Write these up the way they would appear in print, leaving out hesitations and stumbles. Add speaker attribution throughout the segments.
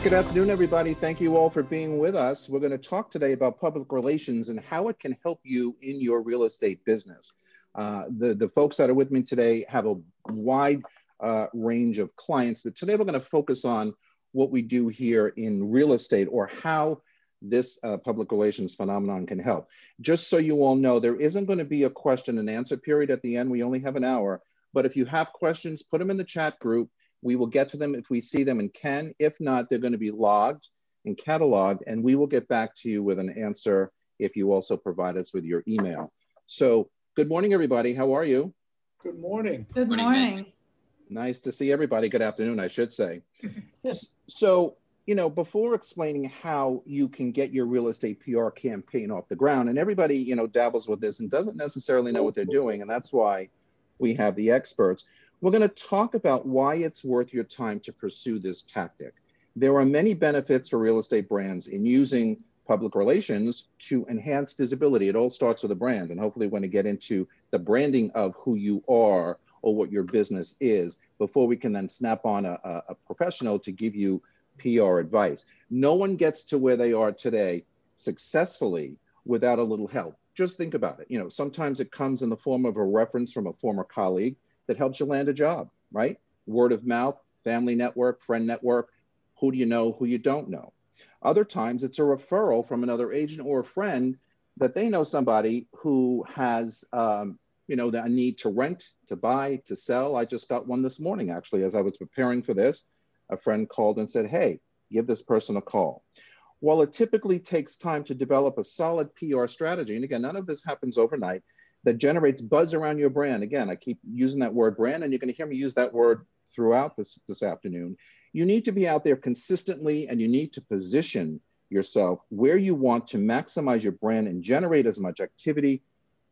Speaker 1: good afternoon, everybody. Thank you all for being with us. We're going to talk today about public relations and how it can help you in your real estate business. The folks that are with me today have a wide range of clients, but today we're going to focus on what we do here in real estate, or how this public relations phenomenon can help. Just so you all know, there isn't going to be a question and answer period at the end. We only have an hour, but if you have questions, put them in the chat group. We will get to them if we see them and can. If not, they're going to be logged and cataloged, and we will get back to you with an answer if you also provide us with your email. So good morning, everybody. How are you?
Speaker 2: Good morning.
Speaker 3: Good morning.
Speaker 1: Nice to see everybody. Good afternoon, I should say. So, you know, before explaining how you can get your real estate PR campaign off the ground, and everybody, you know, dabbles with this and doesn't necessarily know what they're doing, and that's why we have the experts. We're going to talk about why it's worth your time to pursue this tactic. There are many benefits for real estate brands in using public relations to enhance visibility. It all starts with a brand, and hopefully we're going to get into the branding of who you are or what your business is before we can then snap on a professional to give you PR advice. No one gets to where they are today successfully without a little help. Just think about it. You know, sometimes it comes in the form of a reference from a former colleague that helps you land a job, right? Word of mouth, family network, friend network, who do you know, who you don't know. Other times it's a referral from another agent or a friend that they know somebody who has, you know, a need to rent, to buy, to sell. I just got one this morning, actually, as I was preparing for this. A friend called and said, hey, give this person a call. While it typically takes time to develop a solid PR strategy, and again, none of this happens overnight, that generates buzz around your brand. Again, I keep using that word brand, and you're going to hear me use that word throughout this afternoon. You need to be out there consistently, and you need to position yourself where you want to maximize your brand and generate as much activity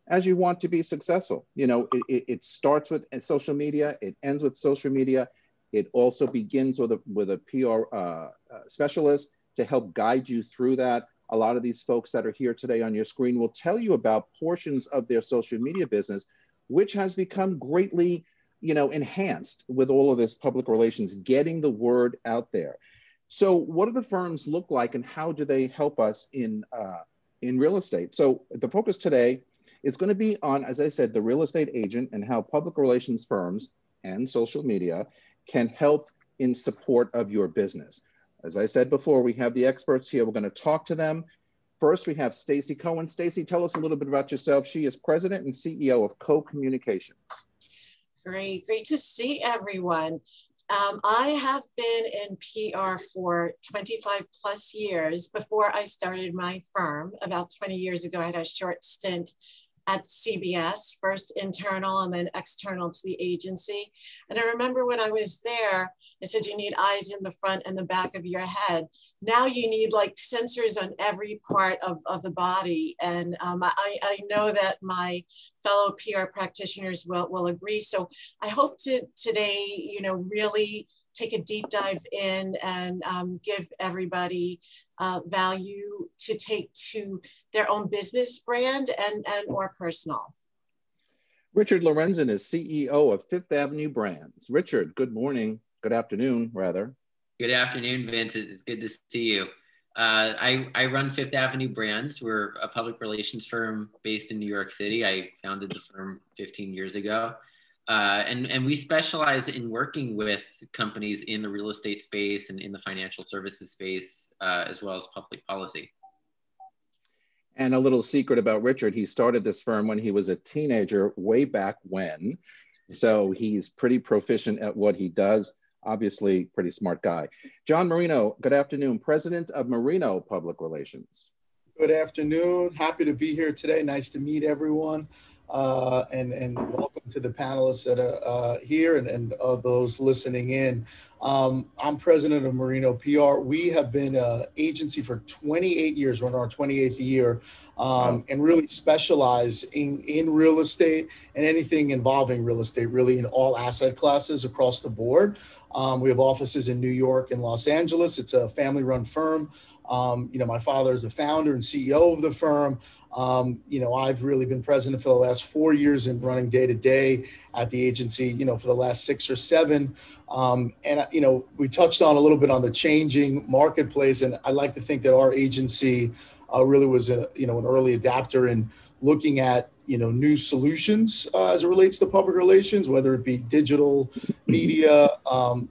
Speaker 1: as you want to be successful. You know, it starts with social media, it ends with social media. It also begins with a PR specialist to help guide you through that. A lot of these folks that are here today on your screen will tell you about portions of their social media business, which has become greatly, you know, enhanced with all of this public relations, getting the word out there. So what do the firms look like, and how do they help us in real estate? So the focus today is going to be on, as I said, the real estate agent and how public relations firms and social media can help in support of your business. As I said before, we have the experts here. We're going to talk to them. First, we have STACEY Cohen. STACEY, tell us a little bit about yourself. She is president and CEO of Communications.
Speaker 3: Great to see everyone. I have been in PR for 25 plus years. Before I started my firm, about 20 years ago, I had a short stint at CBS, first internal and then external to the agency. And I remember when I was there, I said, you need eyes in the front and the back of your head. Now you need like sensors on every part of the body. And I know that my fellow PR practitioners will agree. So I hope to today, you know, really take a deep dive in and give everybody value to take to their own business brand and or personal.
Speaker 1: Richard Lorenzen is CEO of Fifth Avenue Brands. Richard, good morning. Good afternoon, rather.
Speaker 4: Good afternoon, Vince. It's good to see you. I run Fifth Avenue Brands. We're a public relations firm based in New York City. I founded the firm 15 years ago. And we specialize in working with companies in the real estate space and in the financial services space, as well as public policy.
Speaker 1: And a little secret about Richard, he started this firm when he was a teenager way back when. So he's pretty proficient at what he does. Obviously, pretty smart guy. John Marino, good afternoon, president of Marino Public Relations.
Speaker 2: Good afternoon. Happy to be here today. Nice to meet everyone. And welcome to the panelists that are here and those listening in. I'm president of Marino PR. We have been an agency for 28 years, we're in our 28th year, and really specialize in real estate and anything involving real estate, really in all asset classes across the board. We have offices in New York and Los Angeles. It's a family-run firm. You know, my father is the founder and CEO of the firm. You know, I've really been president for the last 4 years and running day to day at the agency, you know, for the last 6 or 7. And, you know, we touched on a little bit on the changing marketplace. And I like to think that our agency really was, you know, an early adapter in looking at, you know, new solutions as it relates to public relations, whether it be digital media.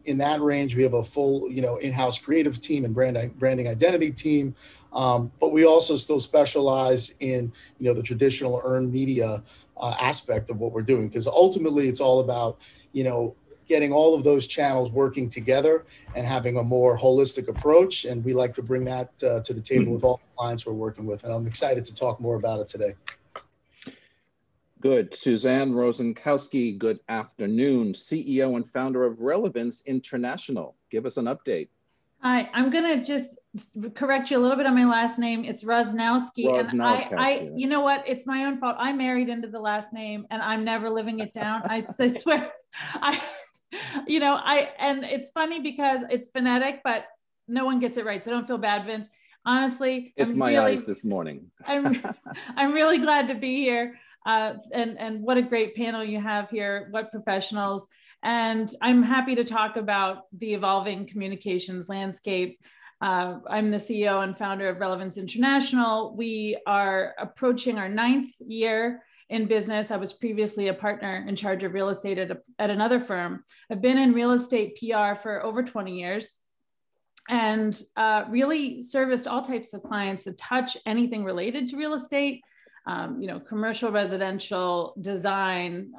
Speaker 2: In that range, we have a full, you know, in-house creative team and branding identity team. But we also still specialize in, you know, the traditional earned media aspect of what we're doing, because ultimately it's all about, you know, getting all of those channels working together and having a more holistic approach. And we like to bring that to the table with all the clients we're working with. And I'm excited to talk more about it today.
Speaker 1: Good. Suzanne ROSNOWSKI, good afternoon. CEO and founder of Relevance International. Give us an update.
Speaker 5: Hi, I'm going to just correct you a little bit on my last name. It's ROSNOWSKI. And I, you know what? It's my own fault. I married into the last name and I'm never living it down. I swear. You know, and it's funny because it's phonetic, but no one gets it right. So don't feel bad, Vince. Honestly,
Speaker 1: it's my eyes this morning.
Speaker 5: I'm really glad to be here. And what a great panel you have here. What professionals. And I'm happy to talk about the evolving communications landscape. I'm the CEO and founder of Relevance International. We are approaching our 9th year in business. I was previously a partner in charge of real estate at another firm. I've been in real estate PR for over 20 years and really serviced all types of clients that touch anything related to real estate, you know, commercial, residential, design,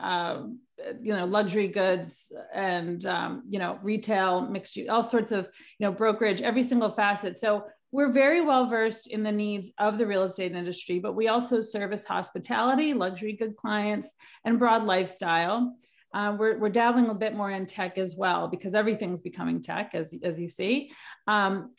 Speaker 5: you know, luxury goods and, you know, retail, mixed use, all sorts of, you know, brokerage, every single facet. So we're very well versed in the needs of the real estate industry, but we also service hospitality, luxury good clients, and broad lifestyle. We're dabbling a bit more in tech as well, because everything's becoming tech, as you see.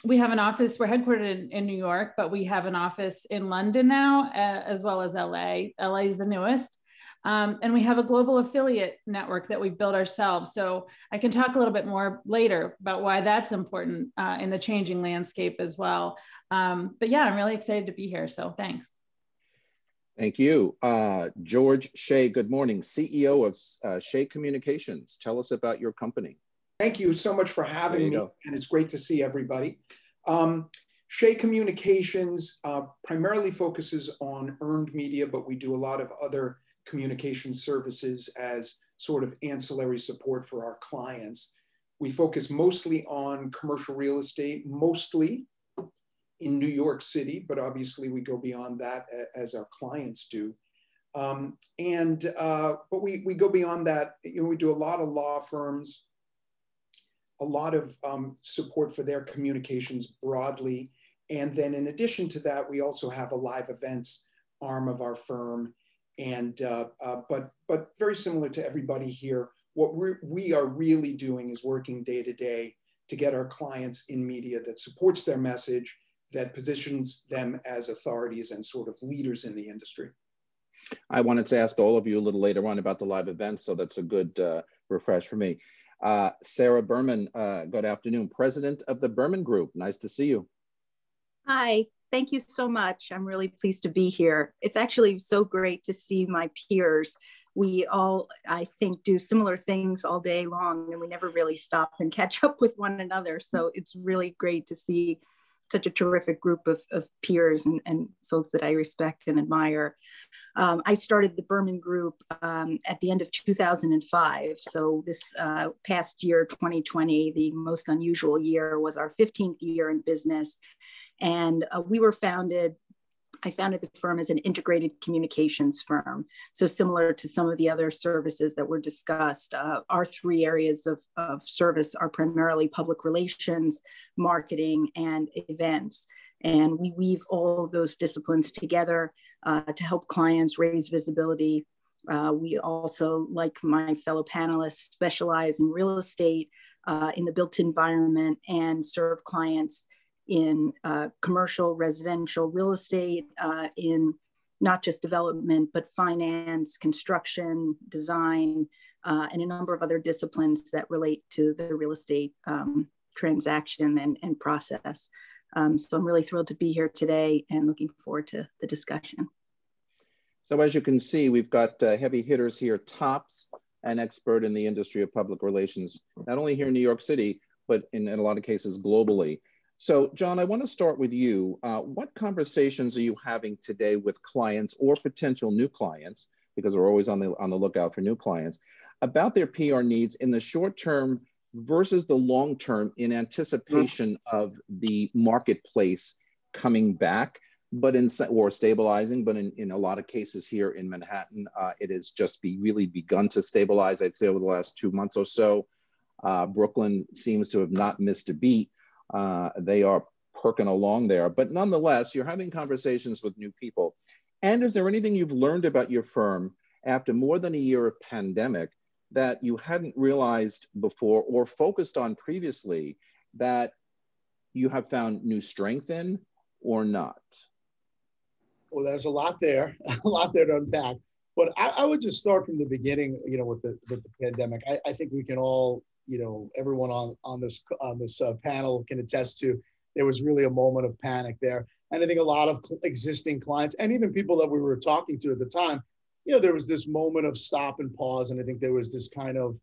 Speaker 5: We have an office, we're headquartered in New York, but we have an office in London now, as well as LA. LA is the newest. And we have a global affiliate network that we've built ourselves. So I can talk a little bit more later about why that's important in the changing landscape as well. But yeah, I'm really excited to be here. So thanks.
Speaker 1: Thank you. George Shea, good morning. CEO of Shea Communications. Tell us about your company.
Speaker 6: Thank you so much for having me. And it's great to see everybody. Shea Communications primarily focuses on earned media, but we do a lot of other communication services as sort of ancillary support for our clients. We focus mostly on commercial real estate, mostly in New York City, but obviously we go beyond that as our clients do. But we go beyond that. You know, we do a lot of law firms, a lot of support for their communications broadly. And then in addition to that, we also have a live events arm of our firm. And but very similar to everybody here, what we are really doing is working day to day to get our clients in media that supports their message, that positions them as authorities and sort of leaders in the industry.
Speaker 1: I wanted to ask all of you a little later on about the live events, so that's a good refresh for me. Sarah Berman, good afternoon, president of the Berman Group. Nice to see you.
Speaker 7: Hi. Thank you so much. I'm really pleased to be here. It's actually so great to see my peers. We all, I think, do similar things all day long, and we never really stop and catch up with one another. So it's really great to see such a terrific group of peers and folks that I respect and admire. I started the Berman Group at the end of 2005. So this past year, 2020, the most unusual year, was our 15th year in business. And we were founded, I founded the firm as an integrated communications firm. So similar to some of the other services that were discussed, our 3 areas of service are primarily public relations, marketing, and events. And we weave all of those disciplines together to help clients raise visibility. We also, like my fellow panelists, specialize in real estate, in the built environment, and serve clients in commercial, residential, real estate, in not just development, but finance, construction, design, and a number of other disciplines that relate to the real estate transaction and process. So I'm really thrilled to be here today and looking forward to the discussion.
Speaker 1: So as you can see, we've got heavy hitters here, tops, an expert in the industry of public relations, not only here in New York City, but in a lot of cases globally. So John, I want to start with you. What conversations are you having today with clients or potential new clients, because we're always on the lookout for new clients, about their PR needs in the short term versus the long term in anticipation of the marketplace coming back, but or stabilizing, but in a lot of cases here in Manhattan, it has just really begun to stabilize, I'd say, over the last 2 months or so. Brooklyn seems to have not missed a beat. They are perking along there, but nonetheless, you're having conversations with new people. And is there anything you've learned about your firm after more than a year of pandemic that you hadn't realized before or focused on previously that you have found new strength in or not?
Speaker 2: Well, there's a lot there, a lot there to unpack. But I would just start from the beginning, with the pandemic. I think we can all, everyone on this panel can attest to, there was really a moment of panic there. And I think a lot of existing clients and even people that we were talking to at the time, there was this moment of stop and pause. And I think there was this kind of,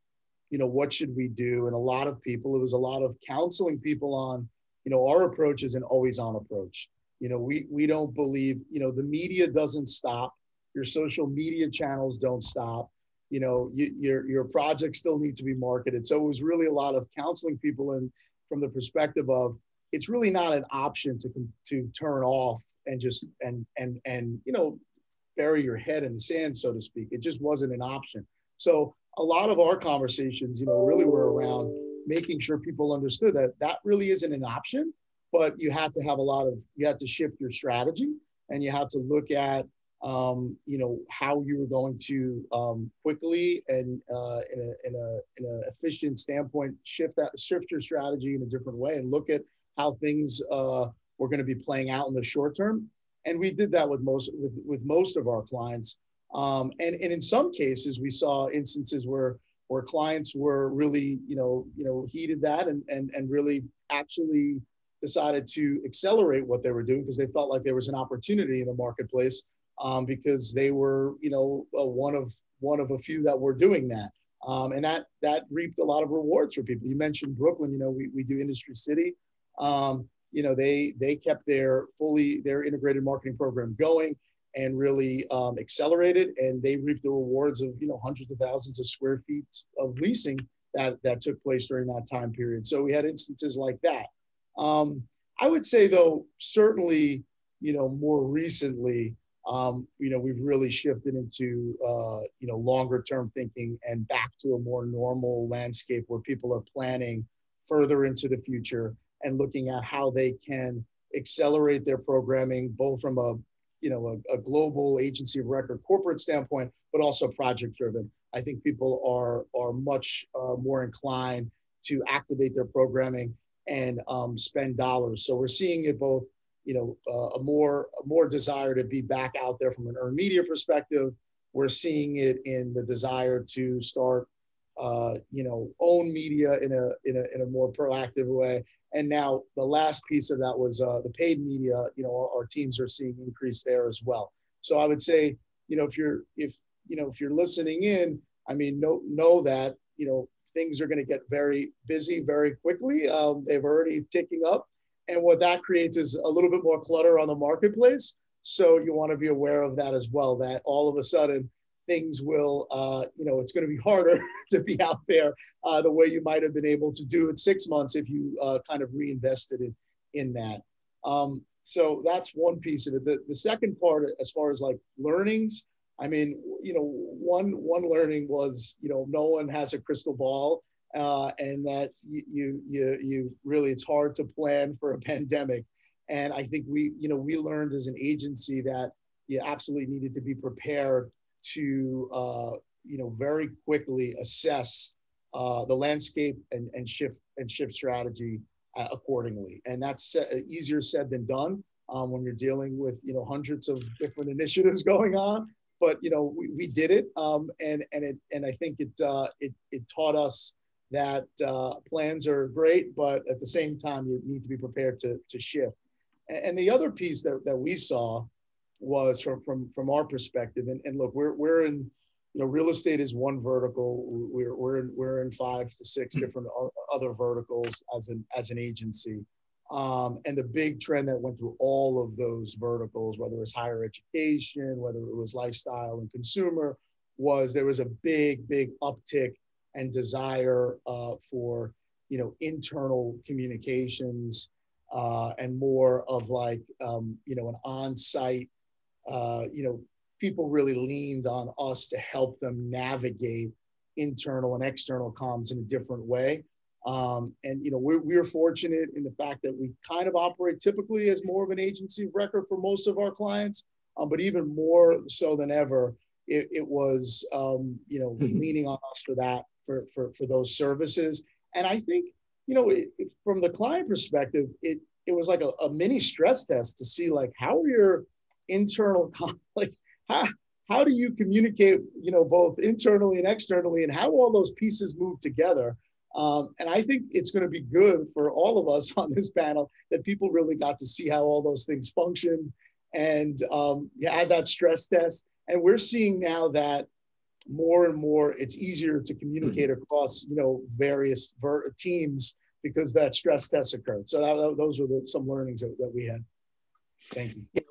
Speaker 2: what should we do? And a lot of people, it was a lot of counseling people on, our approach is an always on approach. We don't believe, the media doesn't stop. Your social media channels don't stop. Your projects still need to be marketed. So it was really a lot of counseling people and from the perspective of, it's really not an option to turn off and just, and bury your head in the sand, so to speak. It just wasn't an option. So a lot of our conversations, really were around making sure people understood that that really isn't an option, but you have to have you have to shift your strategy and you have to look at, how you were going to quickly and in a efficient standpoint, shift your strategy in a different way and look at how things were going to be playing out in the short term. And we did that with most of our clients. And in some cases, we saw instances where clients were really, heeded that and really actually decided to accelerate what they were doing because they felt like there was an opportunity in the marketplace because they were, one of a few that were doing that. And that reaped a lot of rewards for people. You mentioned Brooklyn, we do Industry City. They kept their integrated marketing program going and really accelerated, and they reaped the rewards of hundreds of thousands of square feet of leasing that took place during that time period. So we had instances like that. I would say though, certainly, more recently, we've really shifted into longer term thinking and back to a more normal landscape where people are planning further into the future and looking at how they can accelerate their programming, both from a global agency of record corporate standpoint, but also project driven. I think people are much more inclined to activate their programming and spend dollars. So we're seeing it both, a more desire to be back out there from an earned media perspective. We're seeing it in the desire to start, own media in a more proactive way. And now the last piece of that was the paid media. Our teams are seeing increase there as well. So I would say, if you're listening in, know that things are going to get very busy very quickly. They've already ticking up, and what that creates is a little bit more clutter on the marketplace. So you want to be aware of that as well. That all of a sudden things will, it's going to be harder to be out there the way you might have been able to do it 6 months if you kind of reinvested in that. So that's one piece of it. The second part, as far as like learnings, one learning was, no one has a crystal ball, and that you really, it's hard to plan for a pandemic. And I think we learned as an agency that you absolutely needed to be prepared to, very quickly assess the landscape and shift strategy accordingly. And that's easier said than done when you're dealing with, hundreds of different initiatives going on. But, we did it. And I think it taught us that plans are great, but at the same time, you need to be prepared to shift. And the other piece that we saw was from our perspective. And look, we're in, you know, real estate is one vertical. We're in 5 to 6 different other verticals as an agency. And the big trend that went through all of those verticals, whether it was higher education, whether it was lifestyle and consumer, was there was a big uptick and desire for, you know, internal communications and more of like, you know, an on-site, you know, people really leaned on us to help them navigate internal and external comms in a different way. And, you know, we're fortunate in the fact that we kind of operate typically as more of an agency of record for most of our clients, but even more so than ever, it was, you know, leaning on us for that, for those services. And I think, you know, from the client perspective, it was like a mini stress test to see like, how are your internal, like, how do you communicate, you know, both internally and externally, and how all those pieces move together? And I think it's going to be good for all of us on this panel that people really got to see how all those things function and had that stress test. And we're seeing now that more and more it's easier to communicate across, you know, various teams because that stress test occurred. So those were some learnings that we had. Thank you.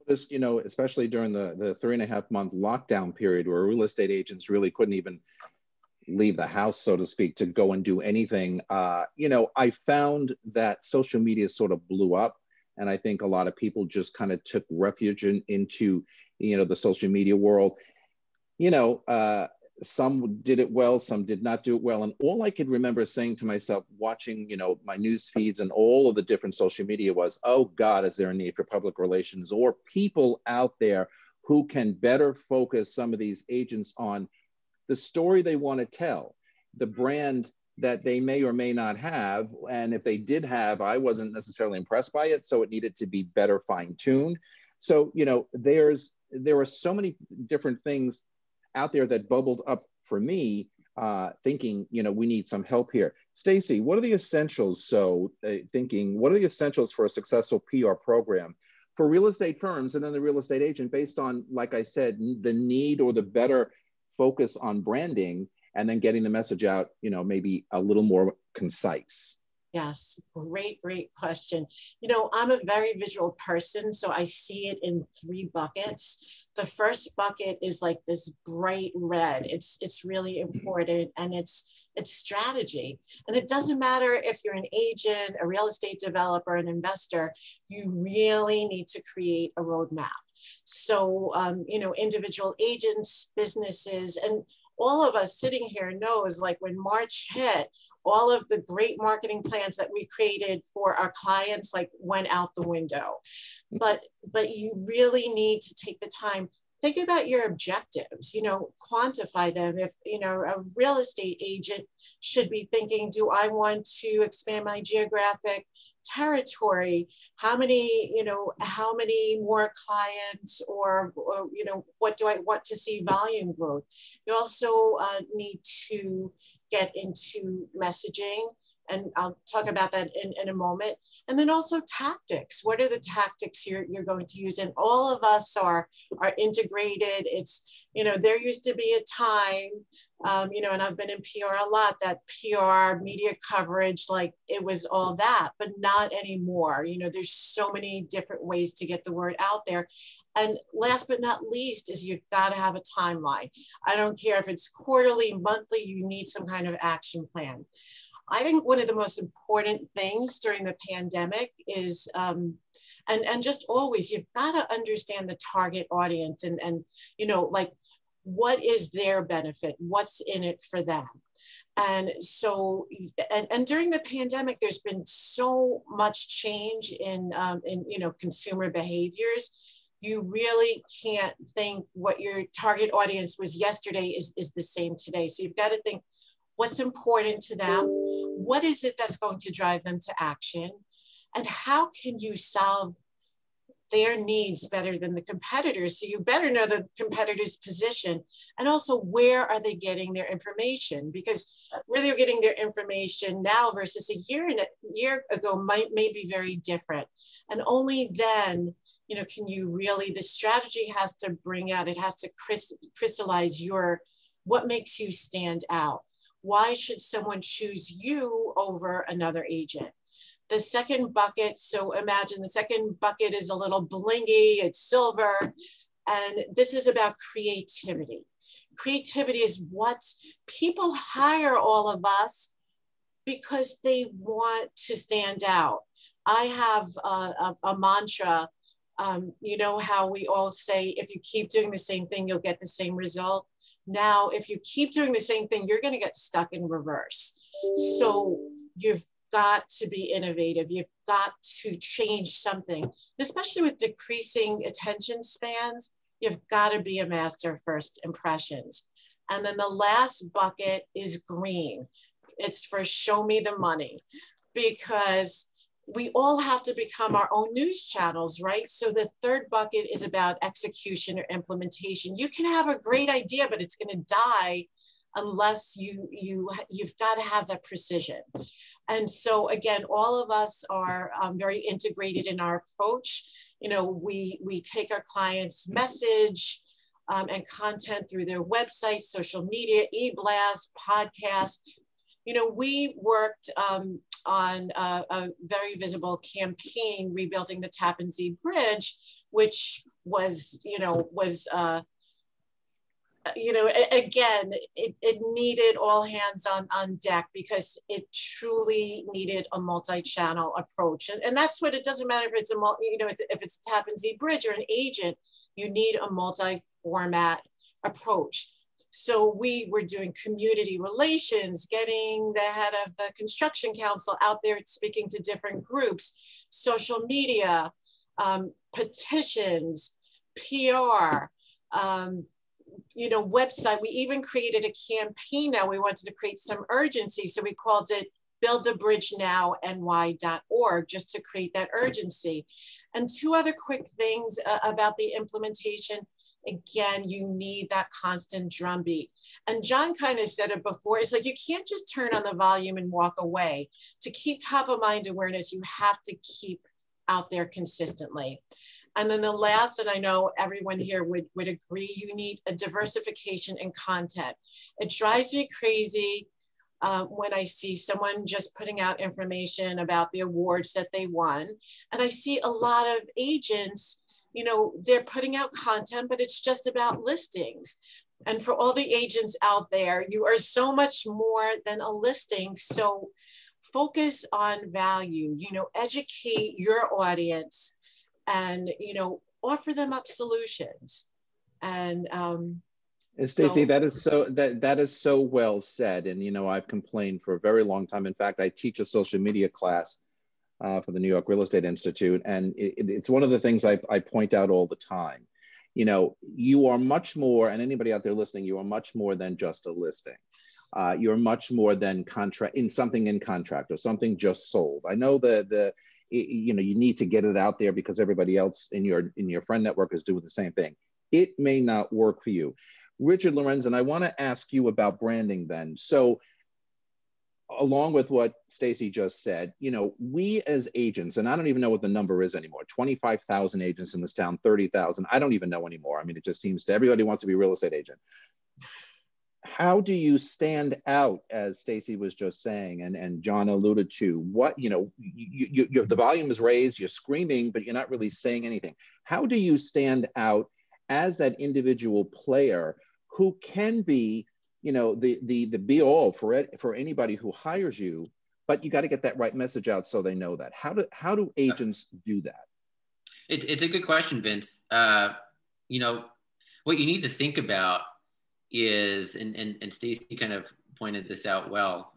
Speaker 1: This, you know, especially during the 3.5-month lockdown period where real estate agents really couldn't even leave the house, so to speak, to go and do anything. You know, I found that social media sort of blew up. And I think a lot of people just kind of took refuge into, you know, the social media world. You know, some did it well, some did not do it well. And all I could remember saying to myself, watching, you know, my news feeds and all of the different social media was, oh God, is there a need for public relations or people out there who can better focus some of these agents on the story they want to tell, the brand that they may or may not have. And if they did have, I wasn't necessarily impressed by it. So it needed to be better fine-tuned. So, you know, there are so many different things out there that bubbled up for me, thinking, you know, we need some help here. Stacey, what are the essentials? So what are the essentials for a successful PR program for real estate firms and then the real estate agent based on, like I said, the need or the better focus on branding and then getting the message out, you know, maybe a little more concise?
Speaker 3: Yes, great question. You know, I'm a very visual person, so I see it in 3 buckets. The first bucket is like this bright red. It's really important, and it's strategy. And it doesn't matter if you're an agent, a real estate developer, an investor, you really need to create a roadmap. So, you know, individual agents, businesses, and all of us sitting here knows, like, when March hit, all of the great marketing plans that we created for our clients, like, went out the window. But you really need to take the time, think about your objectives, you know, quantify them. If, you know, a real estate agent should be thinking, do I want to expand my geographic territory? How many more clients, or you know, what do I want to see volume growth? You also need to get into messaging, and I'll talk about that in a moment. And then also tactics. What are the tactics you're going to use? And all of us are integrated. It's, you know, there used to be a time, you know, and I've been in PR a lot, that PR media coverage, like, it was all that, but not anymore. You know, there's so many different ways to get the word out there. And last but not least is you've got to have a timeline. I don't care if it's quarterly, monthly, you need some kind of action plan. I think one of the most important things during the pandemic is, and just always, you've got to understand the target audience and, you know, like, what is their benefit? What's in it for them? And so, and during the pandemic, there's been so much change in you know, consumer behaviors. You really can't think what your target audience was yesterday is the same today. So you've got to think, what's important to them? What is it that's going to drive them to action? And how can you solve their needs better than the competitors? So you better know the competitor's position, and also where are they getting their information? Because where they're getting their information now versus a year ago may be very different. And only then You know, can you really, the strategy has to bring out, it has to crystallize what makes you stand out. Why should someone choose you over another agent? The second bucket, so imagine the second bucket is a little blingy, it's silver, and this is about creativity. Creativity is what people hire all of us because they want to stand out. I have a mantra, you know how we all say, if you keep doing the same thing, you'll get the same result. Now, if you keep doing the same thing, you're gonna get stuck in reverse. So you've got to be innovative. You've got to change something, especially with decreasing attention spans. You've got to be a master of first impressions. And then the last bucket is green. It's for show me the money, because we all have to become our own news channels, right? So the third bucket is about execution or implementation. You can have a great idea, but it's going to die unless you've got to have that precision. And so again, all of us are very integrated in our approach. You know, we take our clients' message and content through their website, social media, e-blast, podcast. You know, we worked on a very visible campaign, Rebuilding the Tappan Zee Bridge, which was, again, it needed all hands on deck, because it truly needed a multi-channel approach. And that's what, it doesn't matter if it's if it's a Tappan Zee Bridge or an agent, you need a multi-format approach. So we were doing community relations, getting the head of the construction council out there speaking to different groups, social media, petitions, PR, website. We even created a campaign now. We wanted to create some urgency. So we called it buildthebridgenow.ny.org, just to create that urgency. And two other quick things about the implementation. Again, you need that constant drumbeat. And John kind of said it before, it's like, you can't just turn on the volume and walk away. To keep top of mind awareness, you have to keep out there consistently. And then the last, and I know everyone here would agree, you need a diversification in content. It drives me crazy when I see someone just putting out information about the awards that they won. And I see a lot of agents, they're putting out content, but it's just about listings. And for all the agents out there, you are so much more than a listing. So focus on value, educate your audience, and offer them up solutions. And
Speaker 1: Stacey, that is so well said. And I've complained for a very long time. In fact, I teach a social media class for the New York Real Estate Institute, and it's one of the things I point out all the time. You are much more, and anybody out there listening, you are much more than just a listing. You're much more than something in contract or something just sold. I know you need to get it out there because everybody else in your friend network is doing the same thing. It may not work for you. Richard Lorenzen, I want to ask you about branding then. So along with what Stacey just said, we as agents, and I don't even know what the number is anymore, 25,000 agents in this town, 30,000, I don't even know anymore. I mean, it just seems everybody wants to be a real estate agent. How do you stand out, as Stacey was just saying, and John alluded to, the volume is raised, you're screaming, but you're not really saying anything. How do you stand out as that individual player who can be, the be all for anybody who hires you, but you got to get that right message out so they know that. How do agents do that?
Speaker 4: It's a good question, Vince. What you need to think about is, and Stacey kind of pointed this out well,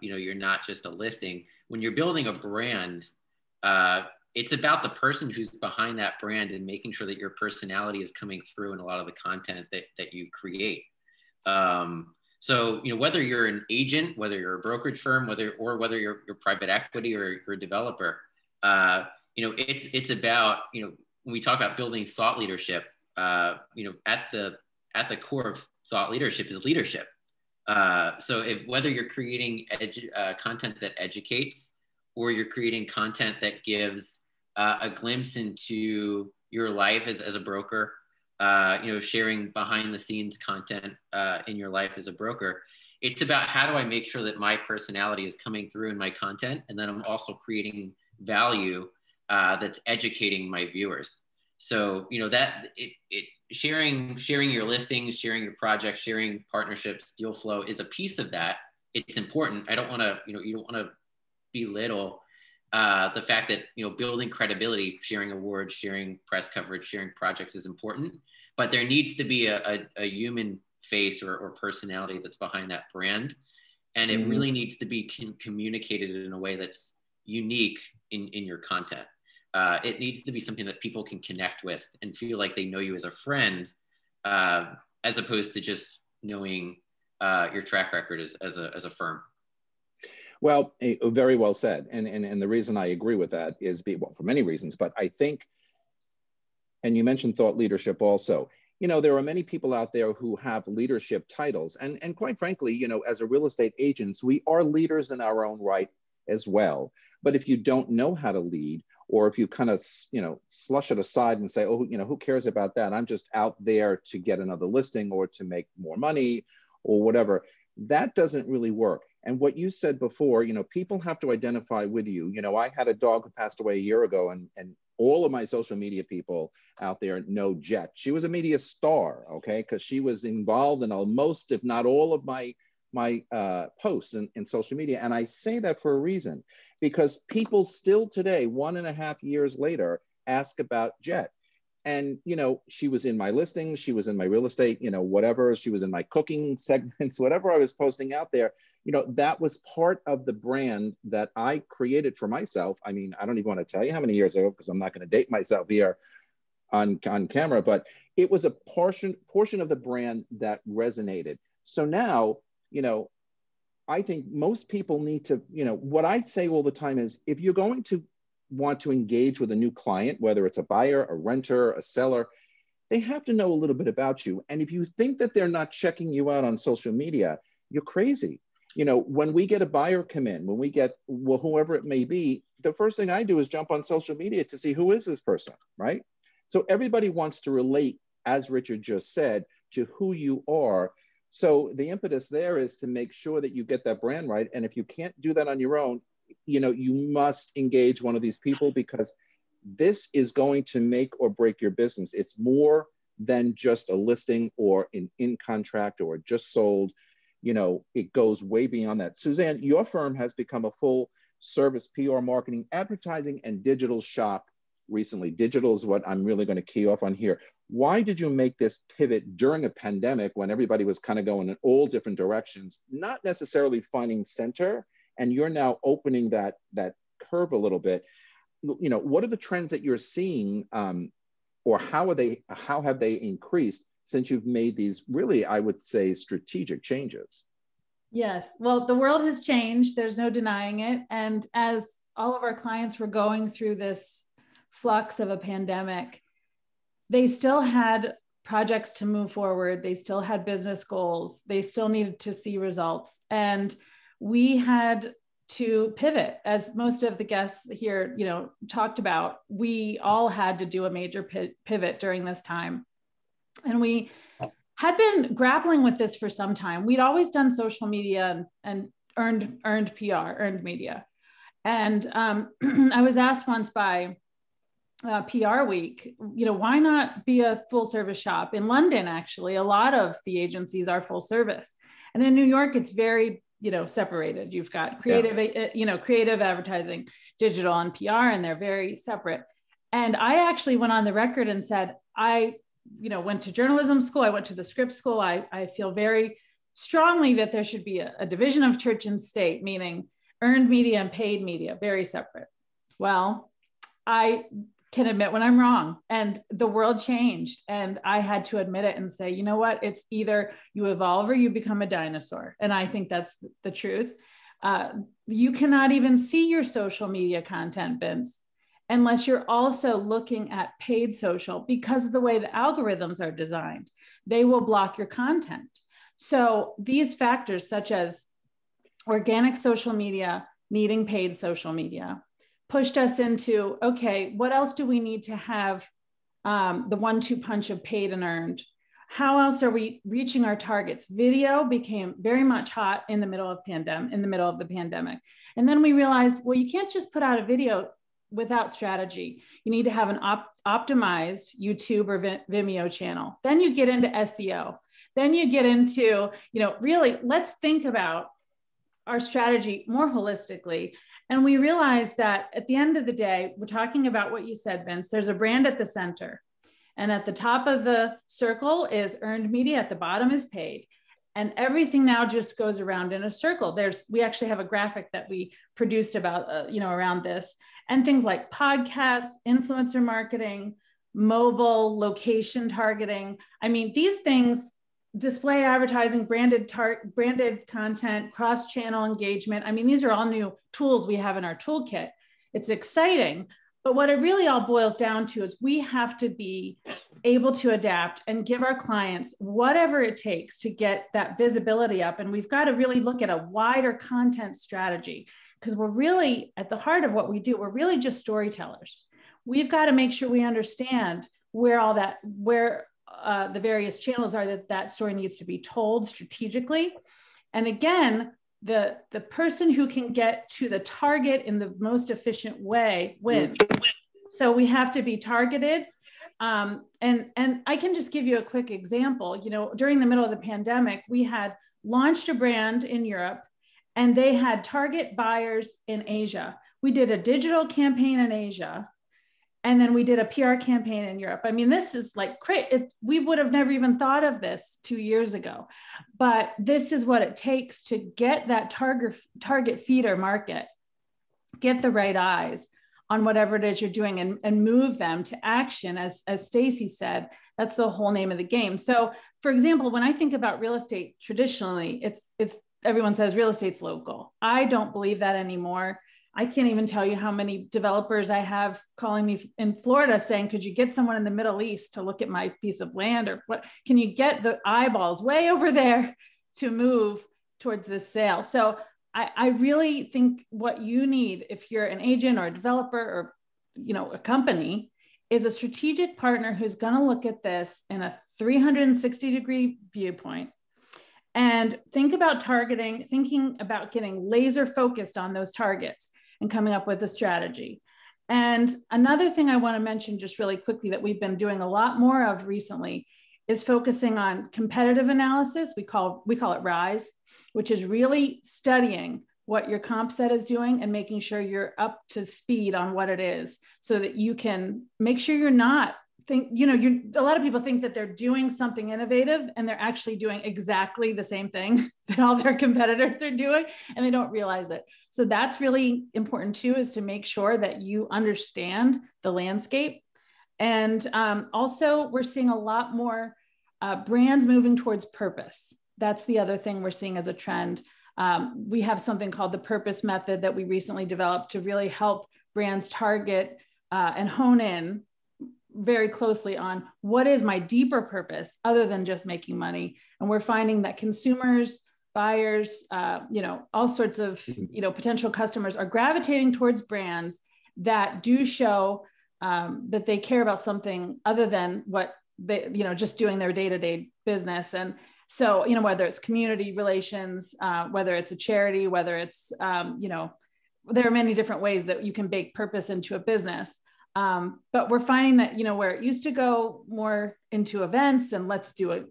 Speaker 4: you're not just a listing. When you're building a brand, it's about the person who's behind that brand and making sure that your personality is coming through in a lot of the content that you create. So, whether you're an agent, whether you're a brokerage firm, whether you're private equity or you're a developer, it's about, when we talk about building thought leadership, at the core of thought leadership is leadership. So whether you're creating content that educates, or you're creating content that gives a glimpse into your life as a broker, sharing behind the scenes content in your life as a broker. It's about how do I make sure that my personality is coming through in my content, and then I'm also creating value that's educating my viewers. So, sharing your listings, sharing your projects, sharing partnerships, deal flow is a piece of that. It's important. I don't want to, you don't want to belittle the fact that, building credibility, sharing awards, sharing press coverage, sharing projects is important, but there needs to be a human face or personality that's behind that brand. And it really needs to be communicated in a way that's unique in your content. It needs to be something that people can connect with and feel like they know you as a friend, as opposed to just knowing your track record as a firm.
Speaker 1: Well, very well said. And the reason I agree with that is, for many reasons, but I think, and you mentioned thought leadership also, there are many people out there who have leadership titles. And quite frankly, as a real estate agents, we are leaders in our own right as well. But if you don't know how to lead, or if you kind of, slush it aside and say, oh, who cares about that? I'm just out there to get another listing or to make more money or whatever, that doesn't really work. And what you said before, people have to identify with you. I had a dog who passed away a year ago, and all of my social media people out there know Jet. She was a media star, okay? Because she was involved in most, if not all of my posts in social media. And I say that for a reason, because people still today, 1.5 years later, ask about Jet. And, she was in my listings, she was in my real estate, whatever, she was in my cooking segments, whatever I was posting out there, that was part of the brand that I created for myself. I mean, I don't even want to tell you how many years ago, because I'm not going to date myself here on camera, but it was a portion of the brand that resonated. So now, I think most people need to, what I say all the time is, if you're going to want to engage with a new client, whether it's a buyer, a renter, a seller, they have to know a little bit about you. And if you think that they're not checking you out on social media, you're crazy. When we get a buyer come in, when we get, whoever it may be, the first thing I do is jump on social media to see who is this person, right? So everybody wants to relate, as Richard just said, to who you are. So the impetus there is to make sure that you get that brand right. And if you can't do that on your own, you must engage one of these people, because this is going to make or break your business. It's more than just a listing or an in contract or just sold. It goes way beyond that. Suzanne, your firm has become a full service PR, marketing, advertising, and digital shop recently. Digital is what I'm really going to key off on here. Why did you make this pivot during a pandemic when everybody was kind of going in all different directions, not necessarily finding center, and you're now opening that curve a little bit? What are the trends that you're seeing, or how have they increased since you've made these really, I would say, strategic changes?
Speaker 5: Yes, well, the world has changed. There's no denying it. And as all of our clients were going through this flux of a pandemic, they still had projects to move forward. They still had business goals. They still needed to see results. And we had to pivot, as most of the guests here, talked about. We all had to do a major pivot during this time. And we had been grappling with this for some time. We'd always done social media and earned PR, earned media. And I was asked once by PR Week, why not be a full service shop? In London, actually, a lot of the agencies are full service. And in New York, it's very, separated. You've got creative, creative advertising, digital, and PR, and they're very separate. And I actually went on the record and said, I went to journalism school. I went to the script school. I feel very strongly that there should be a division of church and state, meaning earned media and paid media, very separate. Well, I can admit when I'm wrong, and the world changed, and I had to admit it and say, you know what, it's either you evolve or you become a dinosaur. And I think that's the truth. You cannot even see your social media content, Vince, unless you're also looking at paid social, because of the way the algorithms are designed. They will block your content. So these factors, such as organic social media needing paid social media, pushed us into, okay, what else do we need to have the 1-2 punch of paid and earned. How else are we reaching our targets? Video became very much hot in the middle of the pandemic. And then we realized, well, you can't just put out a video without strategy. You need to have an optimized YouTube or Vimeo channel. Then you get into SEO. Then you get into, really, let's think about our strategy more holistically. And we realized that at the end of the day, we're talking about what you said, Vince, there's a brand at the center. And at the top of the circle is earned media, at the bottom is paid. And everything now just goes around in a circle. We actually have a graphic that we produced about, around this, and things like podcasts, influencer marketing, mobile, location targeting. I mean, these things, display advertising, branded content, cross-channel engagement. I mean, these are all new tools we have in our toolkit. It's exciting. But what it really all boils down to is we have to be able to adapt and give our clients whatever it takes to get that visibility up. And we've got to really look at a wider content strategy, because we're really at the heart of what we do. We're really just storytellers. We've got to make sure we understand where the various channels are that story needs to be told strategically. And again, the person who can get to the target in the most efficient way wins. So we have to be targeted. And I can just give you a quick example. During the middle of the pandemic, we had launched a brand in Europe and they had target buyers in Asia. We did a digital campaign in Asia. And then we did a PR campaign in Europe. I mean, this is like crazy. We would have never even thought of this 2 years ago, but this is what it takes to get that target feeder market, get the right eyes on whatever it is you're doing and move them to action. As STACEY said, that's the whole name of the game. So for example, when I think about real estate, traditionally, it's everyone says real estate's local. I don't believe that anymore. I can't even tell you how many developers I have calling me in Florida saying, could you get someone in the Middle East to look at my piece of land, or what? Can you get the eyeballs way over there to move towards this sale? So I really think what you need, if you're an agent or a developer or a company, is a strategic partner who's going to look at this in a 360-degree viewpoint and think about targeting, thinking about getting laser focused on those targets and coming up with a strategy. And another thing I want to mention just really quickly that we've been doing a lot more of recently is focusing on competitive analysis. We call it RISE, which is really studying what your comp set is doing and making sure you're up to speed on what it is, so that you can make sure you're not a lot of people think that they're doing something innovative and they're actually doing exactly the same thing that all their competitors are doing, and they don't realize it. So that's really important too, is to make sure that you understand the landscape. And also we're seeing a lot more brands moving towards purpose. That's the other thing we're seeing as a trend. We have something called the purpose method that we recently developed to really help brands target and hone in very closely on what is my deeper purpose other than just making money. And we're finding that consumers, buyers, all sorts of, potential customers are gravitating towards brands that do show that they care about something other than what they, just doing their day-to-day business. And so, whether it's community relations, whether it's a charity, whether it's, there are many different ways that you can bake purpose into a business. But we're finding that, where it used to go more into events and let's do a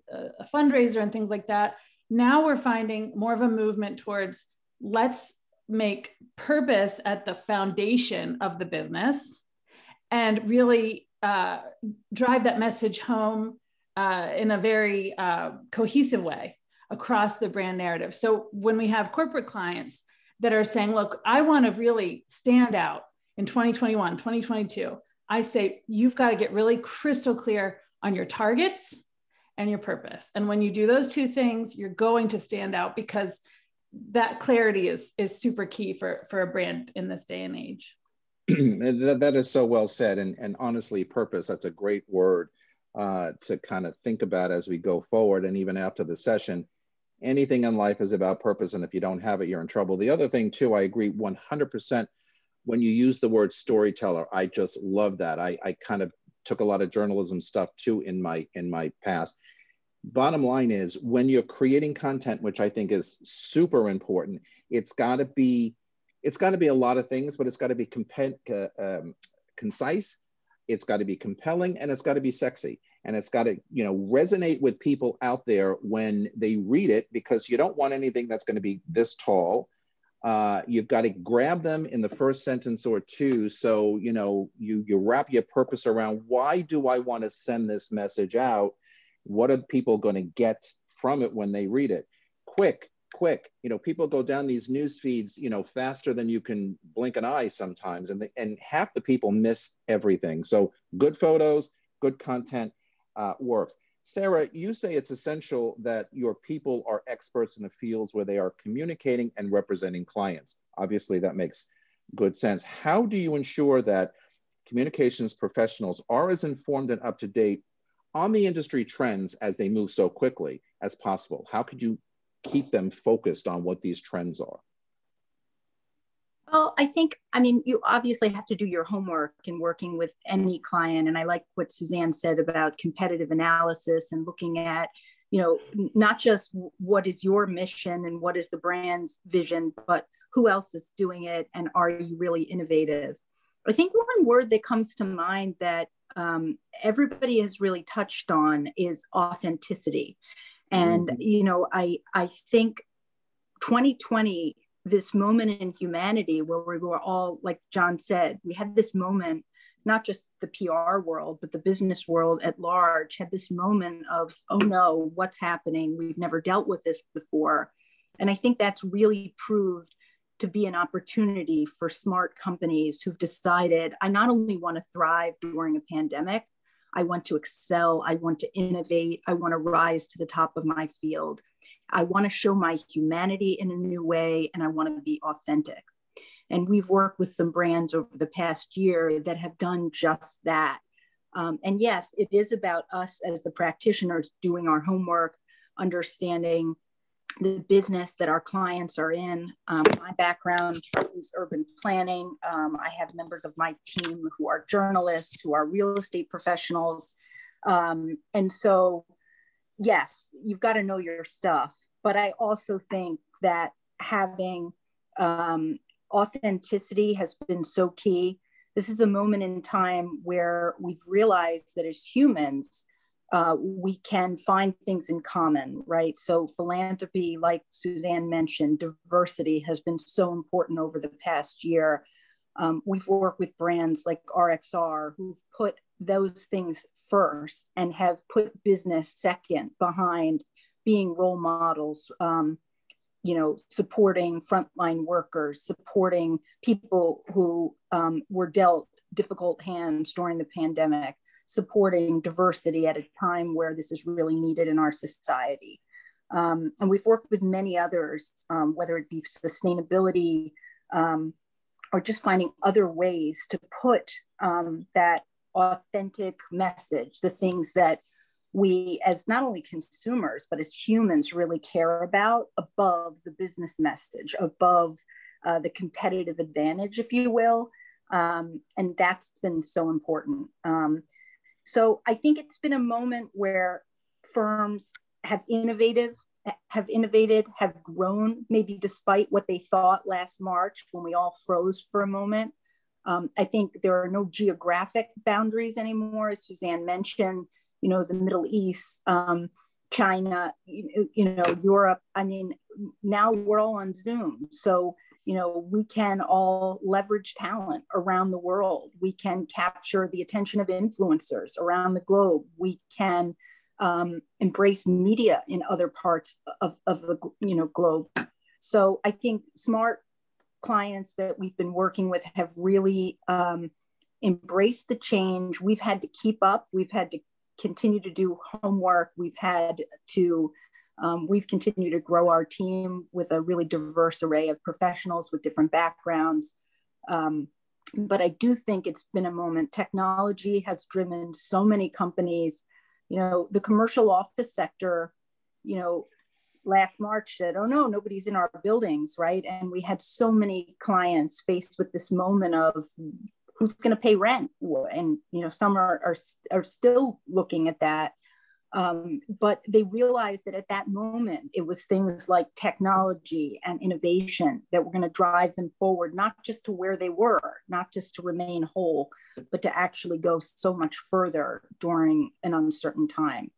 Speaker 5: fundraiser and things like that, now we're finding more of a movement towards let's make purpose at the foundation of the business and really drive that message home in a very cohesive way across the brand narrative. So when we have corporate clients that are saying, look, I want to really stand out in 2021, 2022, I say, you've got to get really crystal clear on your targets and your purpose. And when you do those two things, you're going to stand out, because that clarity is super key for a brand in this day and age.
Speaker 1: That is so well said. And honestly, purpose, that's a great word to kind of think about as we go forward. And even after the session, anything in life is about purpose. And if you don't have it, you're in trouble. The other thing too, I agree 100%. When you use the word storyteller, I just love that. I kind of took a lot of journalism stuff too in my past. Bottom line is, when you're creating content, which I think is super important, it's got to be a lot of things, but it's got to be concise, it's got to be compelling, and it's got to be sexy, and it's got to, you know, resonate with people out there when they read it, because you don't want anything that's going to be this tall. You've got to grab them in the first sentence or two, so you know you wrap your purpose around, why do I want to send this message out? What are people going to get from it when they read it? Quick. You know, people go down these news feeds, you know, faster than you can blink an eye sometimes, and half the people miss everything. So good photos, good content works. Sarah, you say it's essential that your people are experts in the fields where they are communicating and representing clients. Obviously, that makes good sense. How do you ensure that communications professionals are as informed and up to date on the industry trends as they move so quickly as possible? How could you keep them focused on what these trends are?
Speaker 7: Well, I mean, you obviously have to do your homework in working with any client. And I like what Suzanne said about competitive analysis and looking at, you know, not just what is your mission and what is the brand's vision, but who else is doing it and are you really innovative? I think one word that comes to mind that everybody has really touched on is authenticity. And, you know, I think 2020, this moment in humanity where we were all, like John said, we had this moment, not just the PR world, but the business world at large had this moment of, oh no, what's happening? We've never dealt with this before. And I think that's really proved to be an opportunity for smart companies who've decided, I not only want to thrive during a pandemic, I want to excel, I want to innovate, I want to rise to the top of my field. I want to show my humanity in a new way, and I want to be authentic. And we've worked with some brands over the past year that have done just that. And yes, it is about us as the practitioners doing our homework, understanding the business that our clients are in. My background is urban planning. I have members of my team who are journalists, who are real estate professionals. And so, yes, you've got to know your stuff. But I also think that having authenticity has been so key. This is a moment in time where we've realized that as humans, we can find things in common, right? So philanthropy, like Suzanne mentioned, diversity has been so important over the past year. We've worked with brands like RXR who've put those things first and have put business second behind being role models, you know, supporting frontline workers, supporting people who were dealt difficult hands during the pandemic, supporting diversity at a time where this is really needed in our society. And we've worked with many others, whether it be sustainability or just finding other ways to put that authentic message, the things that we as not only consumers, but as humans really care about above the business message, above the competitive advantage, if you will. And that's been so important. So I think it's been a moment where firms have innovated, have grown, maybe despite what they thought last March when we all froze for a moment. I think there are no geographic boundaries anymore, as Suzanne mentioned, you know, the Middle East, China, you know, Europe. I mean, now we're all on Zoom. So, you know, we can all leverage talent around the world. We can capture the attention of influencers around the globe. We can embrace media in other parts of the, you know, globe. So I think smart clients that we've been working with have really embraced the change. We've had to keep up. We've had to continue to do homework. We've continued to grow our team with a really diverse array of professionals with different backgrounds. But I do think it's been a moment. Technology has driven so many companies. You know, the commercial office sector, you know, last March said, oh no, nobody's in our buildings, right? And we had so many clients faced with this moment of who's going to pay rent? And, you know, some are still looking at that. But they realized that at that moment, it was things like technology and innovation that were going to drive them forward, not just to where they were, not just to remain whole, but to actually go so much further during an uncertain time.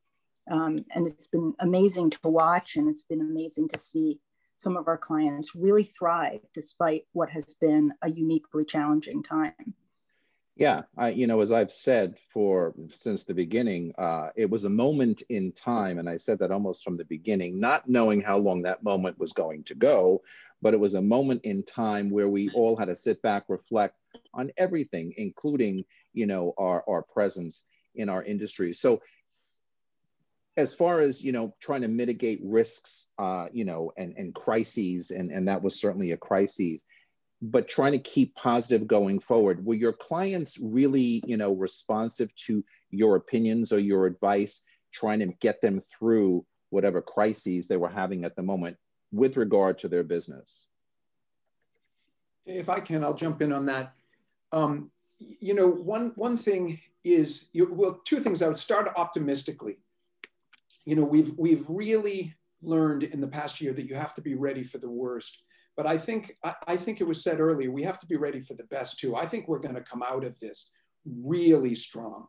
Speaker 7: And it's been amazing to watch, and it's been amazing to see some of our clients really thrive despite what has been a uniquely challenging time.
Speaker 1: Yeah, you know, as I've said since the beginning, it was a moment in time, and I said that almost from the beginning, not knowing how long that moment was going to go, but it was a moment in time where we all had to sit back, reflect on everything, including, you know, our presence in our industry. So as far as, you know, trying to mitigate risks, you know, and crises, and that was certainly a crisis, but trying to keep positive going forward. Were your clients really, you know, responsive to your opinions or your advice, trying to get them through whatever crises they were having at the moment with regard to their business?
Speaker 6: If I can, I'll jump in on that. You know, one thing is, well, two things. I would start optimistically. You know, we've really learned in the past year that you have to be ready for the worst. But I think it was said earlier, we have to be ready for the best too. I think we're going to come out of this really strong.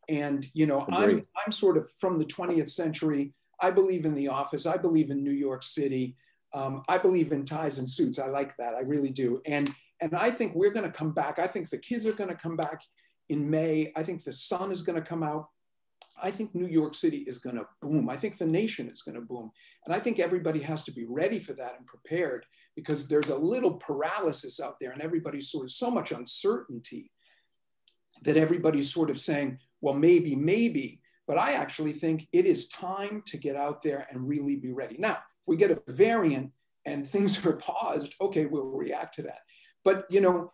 Speaker 6: And, you know, I'm sort of from the 20th century. I believe in the office. I believe in New York City. I believe in ties and suits. I like that. I really do. And I think we're going to come back. I think the kids are going to come back in May. I think the sun is going to come out. I think New York City is going to boom. I think the nation is going to boom. And I think everybody has to be ready for that and prepared, because there's a little paralysis out there and everybody's sort of so much uncertainty that everybody's sort of saying, well, maybe. But I actually think it is time to get out there and really be ready. Now, if we get a variant and things are paused, okay, we'll react to that. But, you know,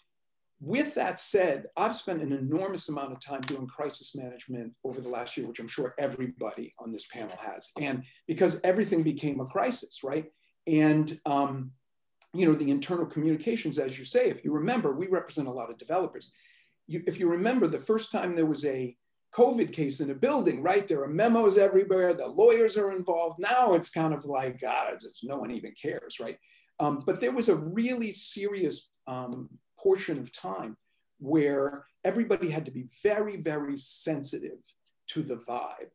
Speaker 6: with that said, I've spent an enormous amount of time doing crisis management over the last year, which I'm sure everybody on this panel has. And because everything became a crisis, right? And, you know, the internal communications, as you say, if you remember, we represent a lot of developers. If you remember the first time there was a COVID case in a building, right? There are memos everywhere, the lawyers are involved. Now it's kind of like, God, no one even cares, right? But there was a really serious portion of time where everybody had to be very, very sensitive to the vibe.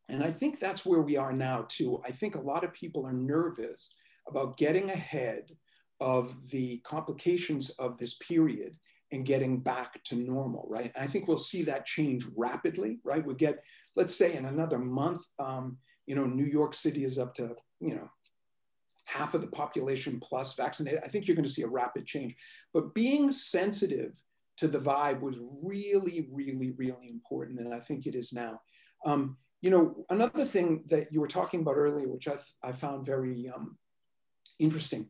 Speaker 6: And I think that's where we are now too. I think a lot of people are nervous about getting ahead of the complications of this period and getting back to normal, right? And I think we'll see that change rapidly, right? We'll get, let's say in another month, you know, New York City is up to, you know, half of the population plus vaccinated. I think you're going to see a rapid change. But being sensitive to the vibe was really, really, really important. And I think it is now. You know, another thing that you were talking about earlier, which I found very interesting,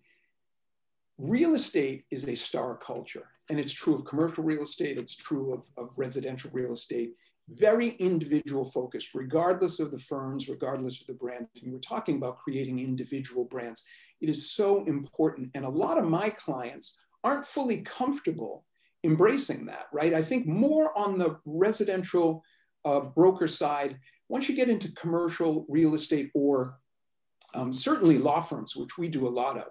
Speaker 6: real estate is a star culture. And it's true of commercial real estate. It's true of residential real estate. Very individual focused, regardless of the firms, regardless of the brand. And we're talking about creating individual brands. It is so important. And a lot of my clients aren't fully comfortable embracing that, right? I think more on the residential broker side, once you get into commercial real estate or certainly law firms, which we do a lot of,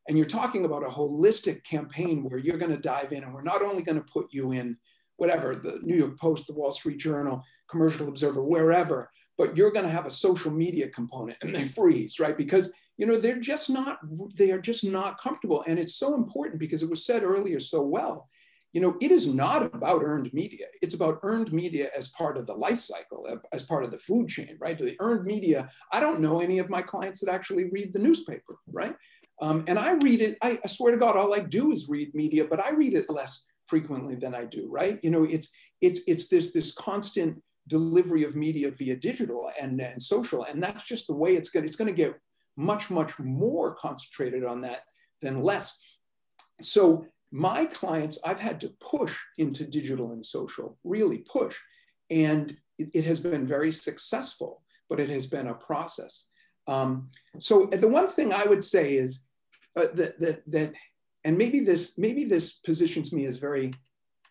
Speaker 6: and you're talking about a holistic campaign where you're going to dive in and we're not only going to put you in whatever, the New York Post, the Wall Street Journal, Commercial Observer, wherever, but you're going to have a social media component, and they freeze, right? Because, you know, they are just not comfortable. And it's so important because it was said earlier so well, you know, it is not about earned media. It's about earned media as part of the life cycle, as part of the food chain, right? The earned media, I don't know any of my clients that actually read the newspaper, right? And I read it, I swear to God, all I do is read media, but I read it less frequently than I do, right? You know, it's this constant delivery of media via digital and social, and that's just the way it's going to get much, much more concentrated on that than less. So my clients, I've had to push into digital and social, really push, and it has been very successful, but it has been a process. So the one thing I would say is that and maybe this positions me as very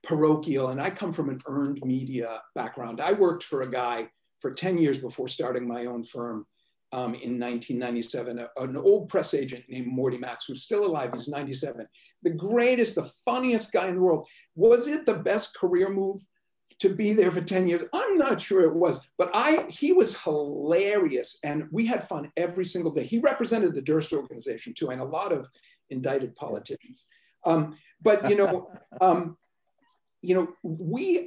Speaker 6: parochial, and I come from an earned media background. I worked for a guy for 10 years before starting my own firm in 1997, an old press agent named Morty Max, who's still alive. He's 97. The greatest, the funniest guy in the world. Was it the best career move to be there for 10 years? I'm not sure it was, but he was hilarious, and we had fun every single day. He represented the Durst organization too, and a lot of indicted politicians. But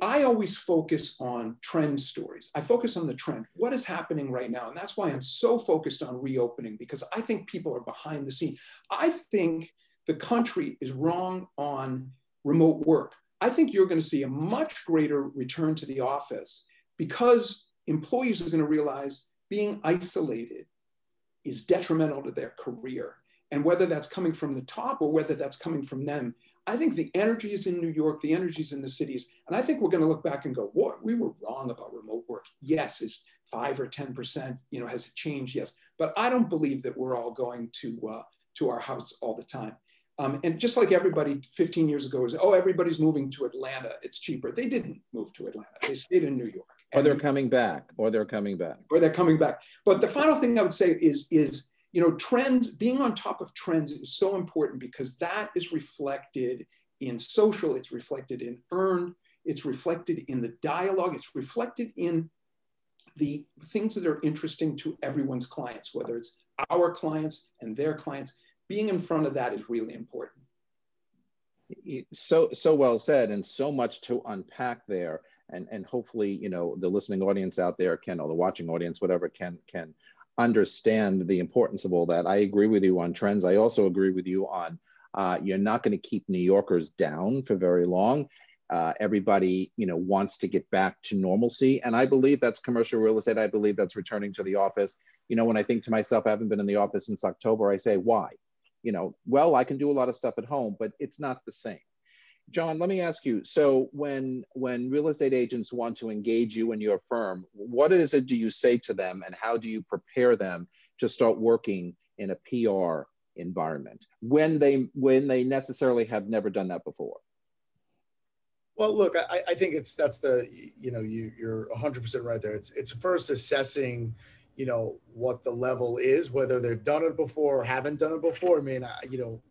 Speaker 6: I always focus on trend stories. I focus on the trend. What is happening right now? And that's why I'm so focused on reopening, because I think people are behind the scene. I think the country is wrong on remote work. I think you're going to see a much greater return to the office because employees are going to realize being isolated is detrimental to their career. And whether that's coming from the top or whether that's coming from them, I think the energy is in New York, the energy is in the cities. And I think we're going to look back and go, what, we were wrong about remote work. Yes, is 5 or 10%, has it changed? Yes. But I don't believe that we're all going to our house all the time. And just like everybody 15 years ago was, oh, everybody's moving to Atlanta, it's cheaper. They didn't move to Atlanta. They stayed in New York.
Speaker 1: Or they're coming back. But the final thing I would say is trends, being on top of trends is so important because that is reflected in social, it's reflected in earned, it's reflected in the dialogue, it's reflected in the things that are interesting to everyone's clients, whether it's our clients and their clients. Being in front of that is really important. So well said, and so much to unpack there. And hopefully, the listening audience out there can, or the watching audience, whatever, can understand the importance of all that. I agree with you on trends. I also agree with you on you're not going to keep New Yorkers down for very long. Everybody, wants to get back to normalcy. And I believe that's commercial real estate. I believe that's returning to the office. When I think to myself, I haven't been in the office since October, I say, why? Well, I can do a lot of stuff at home, but it's not the same. John, let me ask you, so when real estate agents want to engage you in your firm, what is it do you say to them, and how do you prepare them to start working in a PR environment when they necessarily have never done that before?
Speaker 2: Well, look, I think you're 100% right there. It's first assessing, what the level is, whether they've done it before or haven't done it before. I mean,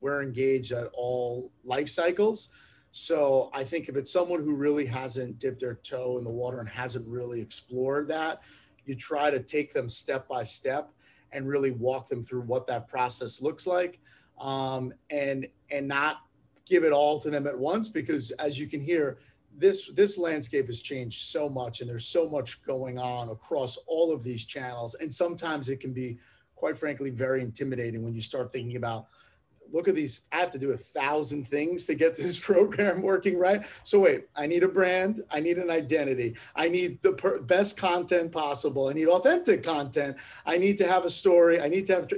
Speaker 2: we're engaged at all life cycles. So I think if it's someone who really hasn't dipped their toe in the water and hasn't really explored that, you try to take them step by step and really walk them through what that process looks like, and not give it all to them at once, because as you can hear, this landscape has changed so much, and there's so much going on across all of these channels. And sometimes it can be, quite frankly, very intimidating when you start thinking about, look at these, I have to do 1,000 things to get this program working right. So wait, I need a brand, I need an identity, I need the best content possible, I need authentic content, I need to have a story, I need to have,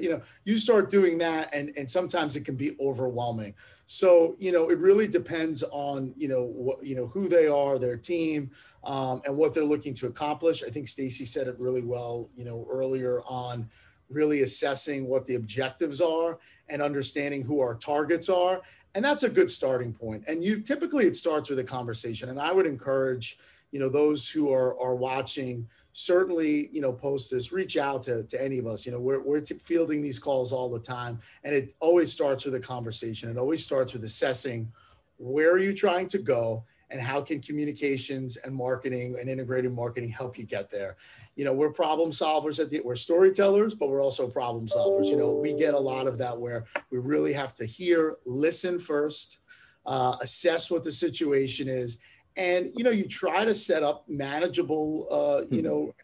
Speaker 2: you start doing that, and sometimes it can be overwhelming. So, it really depends on, who they are, their team, and what they're looking to accomplish. I think STACEY said it really well, earlier on, really assessing what the objectives are and understanding who our targets are. And that's a good starting point. And typically it starts with a conversation. And I would encourage, those who are watching, certainly, post this, reach out to any of us. We're fielding these calls all the time. And it always starts with a conversation. It always starts with assessing, where are you trying to go? And how can communications and marketing and integrated marketing help you get there? We're problem solvers we're storytellers, but we're also problem solvers. We get a lot of that where we really have to hear, listen first, assess what the situation is. And, you try to set up manageable,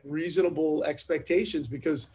Speaker 2: reasonable expectations, because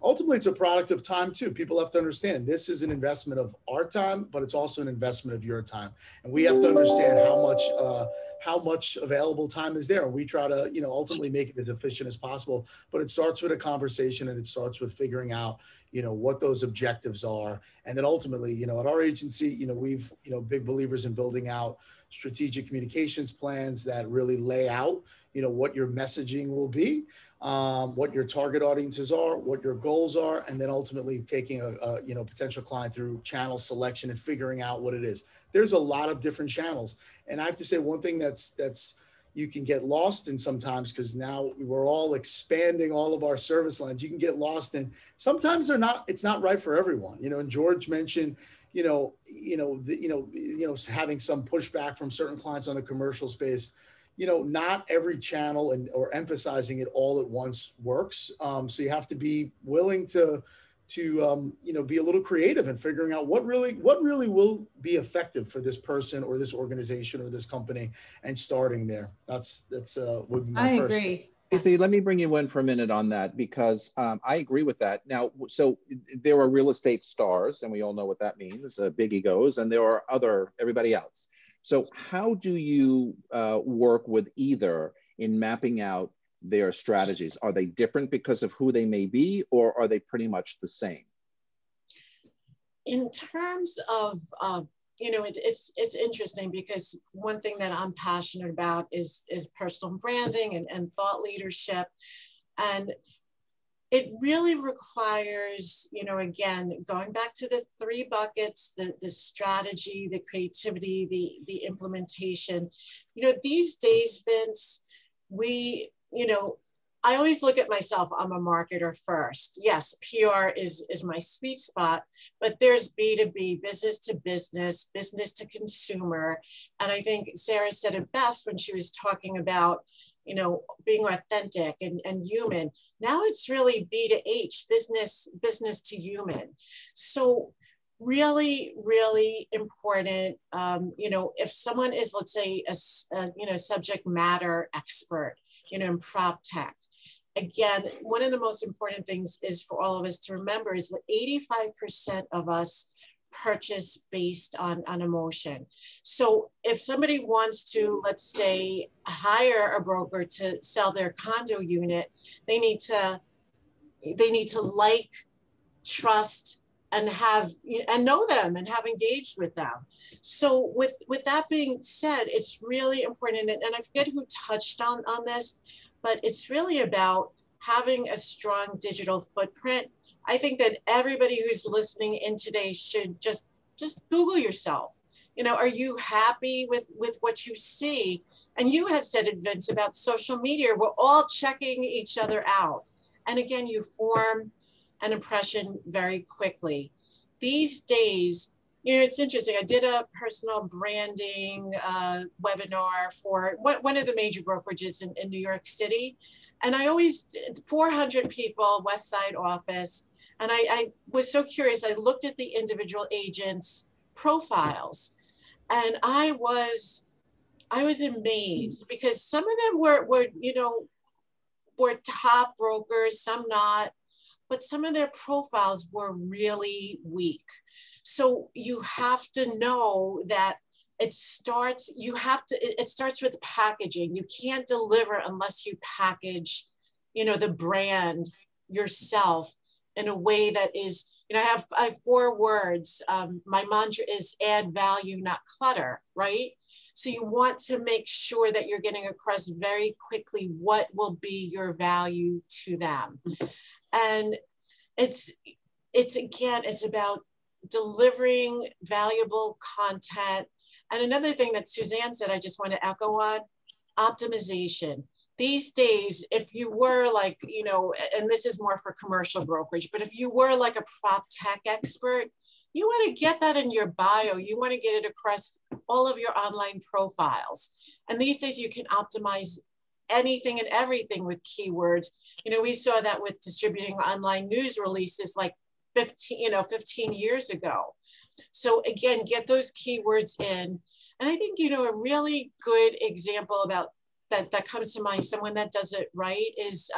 Speaker 2: ultimately it's a product of time too. People have to understand this is an investment of our time, but it's also an investment of your time. And we have to understand how much available time is there. And we try to, ultimately make it as efficient as possible, but it starts with a conversation, and it starts with figuring out, what those objectives are. And then ultimately, at our agency, we've, big believers in building out strategic communications plans that really lay out, what your messaging will be, what your target audiences are, what your goals are, and then ultimately taking a potential client through channel selection and figuring out what it is. There's a lot of different channels. And I have to say one thing that's you can get lost in sometimes, because now we're all expanding all of our service lines. You can get lost in, sometimes it's not right for everyone. And George mentioned, having some pushback from certain clients on the commercial space. Not every channel or emphasizing it all at once works. So you have to be willing to be a little creative in figuring out what really will be effective for this person or this organization or this company, and starting there. That's would be my first.
Speaker 5: I agree.
Speaker 1: Stacey, let me bring you in for a minute on that, because I agree with that. Now, so there are real estate stars, and we all know what that means, big egos, and there are everybody else. So how do you work with either in mapping out their strategies? Are they different because of who they may be, or are they pretty much the same?
Speaker 3: In terms of, it's interesting, because one thing that I'm passionate about is personal branding and thought leadership. And it really requires, again, going back to the 3 buckets, the strategy, the creativity, the implementation. These days, Vince, I always look at myself, I'm a marketer first. Yes, PR is my sweet spot, but there's B2B, business to business, business to consumer. And I think Sarah said it best when she was talking about, being authentic and human. Now it's really B to H, business to human. So really, really important. If someone is, let's say, a subject matter expert, in prop tech, again, one of the most important things is for all of us to remember is that 85% of us purchase based on emotion. So if somebody wants to, let's say, hire a broker to sell their condo unit, they need to like, trust, and know them and have engaged with them. So with that being said, it's really important, and I forget who touched on this, but it's really about having a strong digital footprint. I think that everybody who's listening in today should just Google yourself. Are you happy with what you see? And you had said it, Vince, about social media. We're all checking each other out. And again, you form an impression very quickly. These days, it's interesting. I did a personal branding webinar for one of the major brokerages in New York City. And I always, 400 people, West Side office. And I was so curious. I looked at the individual agents' profiles, and I was amazed, because some of them were top brokers, some not, but some of their profiles were really weak. So you have to know that it starts with packaging. You can't deliver unless you package, the brand yourself in a way that is, I have 4 words. My mantra is add value, not clutter, right? So you want to make sure that you're getting across very quickly what will be your value to them. And it's about delivering valuable content. And another thing that Suzanne said, I just want to echo on, optimization. These days, if you were like, and this is more for commercial brokerage, but if you were like a prop tech expert, you want to get that in your bio. You want to get it across all of your online profiles. And these days you can optimize anything and everything with keywords. We saw that with distributing online news releases like 15 years ago. So again, get those keywords in. And I think, a really good example about that comes to mind, someone that does it right, is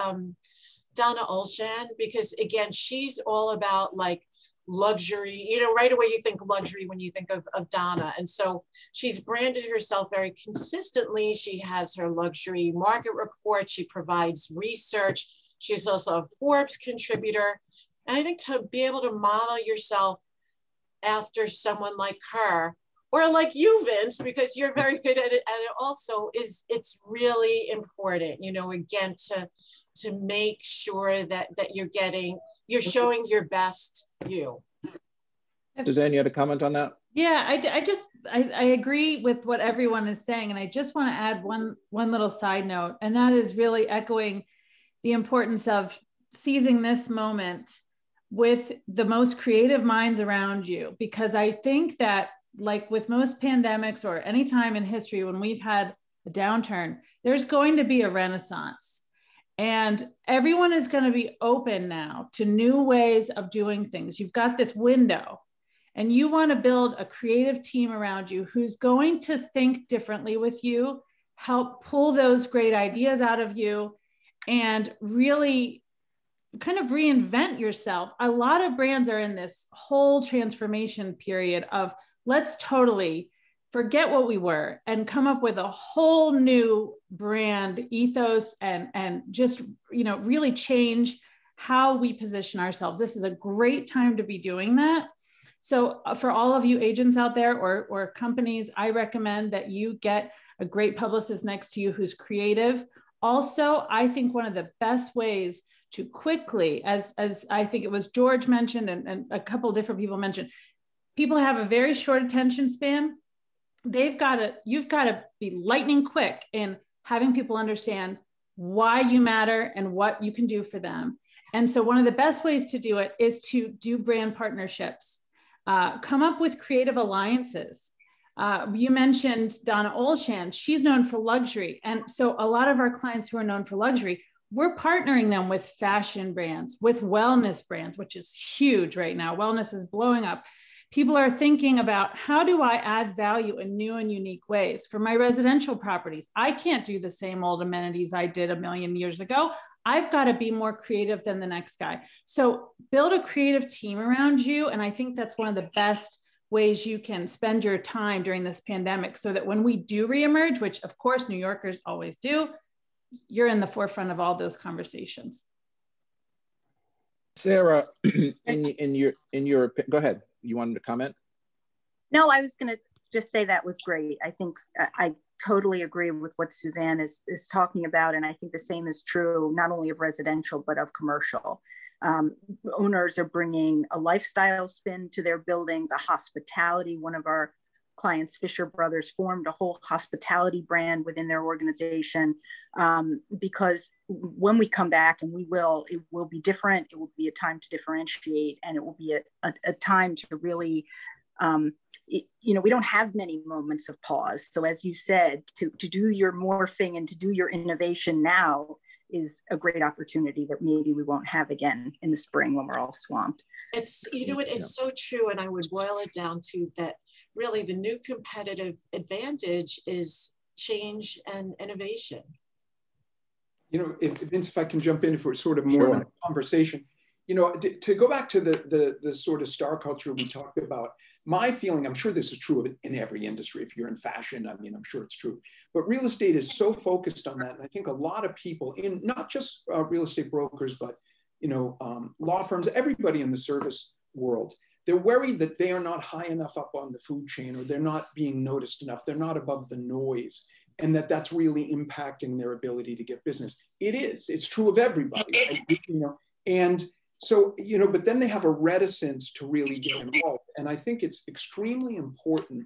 Speaker 3: Donna Olshan, because again, she's all about like luxury, right away you think luxury when you think of Donna. And so she's branded herself very consistently. She has her luxury market report. She provides research. She's also a Forbes contributor. And I think to be able to model yourself after someone like her or like you, Vince, because you're very good at it, and it also is, it's really important, you know, again, to make sure that you're showing your best you.
Speaker 1: Suzanne, you had a comment on that?
Speaker 5: Yeah, I agree with what everyone is saying. And I just want to add one little side note, and that is really echoing the importance of seizing this moment with the most creative minds around you. Because I think that, like with most pandemics or any time in history when we've had a downturn, there's going to be a renaissance. And everyone is going to be open now to new ways of doing things. You've got this window, and you want to build a creative team around you who's going to think differently with you, help pull those great ideas out of you, and really kind of reinvent yourself. A lot of brands are in this whole transformation period of, let's totally forget what we were and come up with a whole new brand ethos and just, you know, really change how we position ourselves. This is a great time to be doing that. So for all of you agents out there or companies, I recommend that you get a great publicist next to you who's creative. Also, I think one of the best ways to quickly, as I think it was George mentioned and a couple different people mentioned, people have a very short attention span. You've got to be lightning quick in having people understand why you matter and what you can do for them. And so one of the best ways to do it is to do brand partnerships. Come up with creative alliances. You mentioned Donna Olshan. She's known for luxury. And so a lot of our clients who are known for luxury, we're partnering them with fashion brands, with wellness brands, which is huge right now. Wellness is blowing up. People are thinking about, how do I add value in new and unique ways? For my residential properties, I can't do the same old amenities I did a million years ago. I've got to be more creative than the next guy. So build a creative team around you. And I think that's one of the best ways you can spend your time during this pandemic, so that when we do reemerge, which of course New Yorkers always do, you're in the forefront of all those conversations.
Speaker 1: Sarah, in your go ahead. You wanted to comment?
Speaker 7: No, I was going to just say that was great. I think I totally agree with what Suzanne is talking about. And I think the same is true, not only of residential, but of commercial. Owners are bringing a lifestyle spin to their buildings, a hospitality. One of our clients, Fisher Brothers, formed a whole hospitality brand within their organization, because when we come back, and it will be different. It will be a time to differentiate, and it will be a time to really, we don't have many moments of pause. So as you said, to do your morphing and to do your innovation now is a great opportunity that maybe we won't have again in the spring when we're all swamped.
Speaker 3: It's, it's so true. And I would boil it down to that really the new competitive advantage is change and innovation.
Speaker 6: Vince, if I can jump in for sort of more of a conversation, to go back to the sort of star culture we talked about, my feeling, I'm sure this is true in every industry. If you're in fashion, I'm sure it's true, but real estate is so focused on that. And I think a lot of people in, not just real estate brokers, but law firms, everybody in the service world, they're worried that they are not high enough up on the food chain, or they're not being noticed enough. They're not above the noise, and that's really impacting their ability to get business. It is, it's true of everybody, and so, but then they have a reticence to really get involved. And I think it's extremely important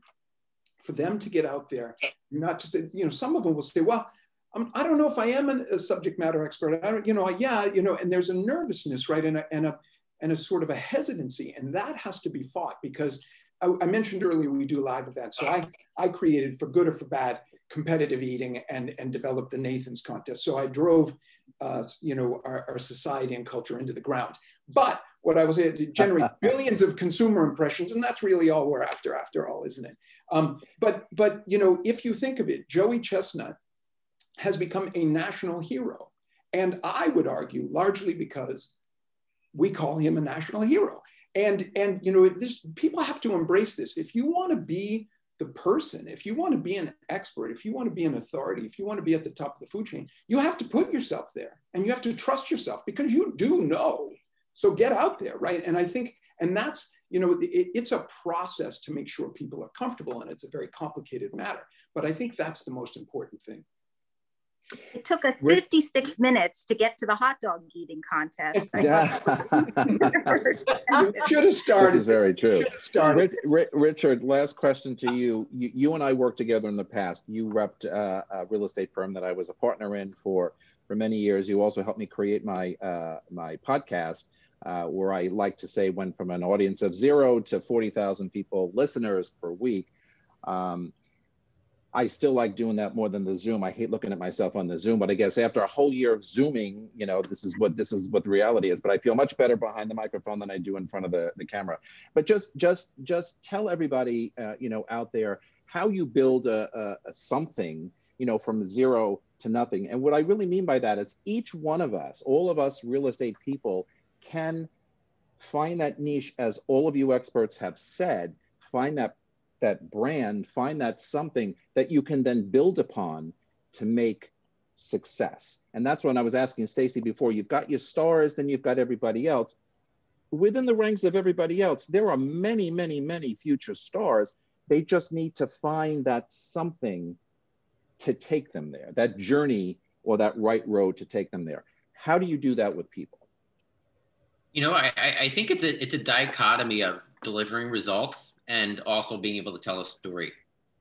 Speaker 6: for them to get out there, not just, some of them will say, well, I don't know if I am a subject matter expert. I don't, and there's a nervousness, right? And a sort of a hesitancy, and that has to be fought, because I mentioned earlier, we do live events. So I created, for good or for bad, competitive eating and developed the Nathan's contest. So I drove, our society and culture into the ground. But what I was able to generate billions of consumer impressions, and that's really all we're after all, isn't it? But if you think of it, Joey Chestnut has become a national hero. And I would argue largely because we call him a national hero. And people have to embrace this. If you want to be the person, if you want to be an expert, if you want to be an authority, if you want to be at the top of the food chain, you have to put yourself there, and you have to trust yourself, because you do know. So get out there, right? And I think, and that's, you know, it's a process to make sure people are comfortable, and it's a very complicated matter. But I think that's the most important thing.
Speaker 7: It took us 56 minutes to get to the hot dog eating contest.
Speaker 1: Yeah.
Speaker 6: You should have started.
Speaker 1: This is very true.
Speaker 6: Richard,
Speaker 1: last question to you. You and I worked together in the past. You repped a real estate firm that I was a partner in for many years. You also helped me create my my podcast, where I like to say went from an audience of 0 to 40,000 people, listeners per week. I still like doing that more than the Zoom. I hate looking at myself on the Zoom, but I guess after a whole year of Zooming, you know, this is what the reality is. But I feel much better behind the microphone than I do in front of the camera. But just tell everybody, you know, out there how you build a something, you know, from 0 to nothing. And what I really mean by that is each one of us, all of us real estate people, can find that niche, as all of you experts have said, find that brand, find that something that you can then build upon to make success. And that's when I was asking Stacey before, you've got your stars, then you've got everybody else. Within the ranks of everybody else, there are many, many, many future stars. They just need to find that something to take them there, that journey or that right road to take them there. How do you do that with people?
Speaker 4: You know, I think it's a dichotomy of delivering results and also being able to tell a story.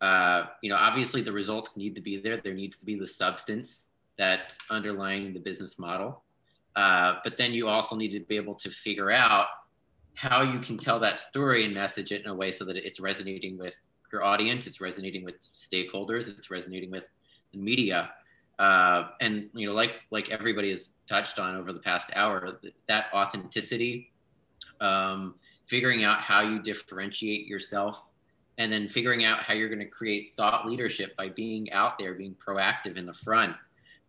Speaker 4: You know, obviously the results need to be there. There needs to be the substance that's underlying the business model. But then you also need to be able to figure out how you can tell that story and message it in a way so that it's resonating with your audience, it's resonating with stakeholders, it's resonating with the media. And, you know, like everybody has touched on over the past hour, that authenticity, figuring out how you differentiate yourself, and then figuring out how you're going to create thought leadership by being out there, being proactive in the front,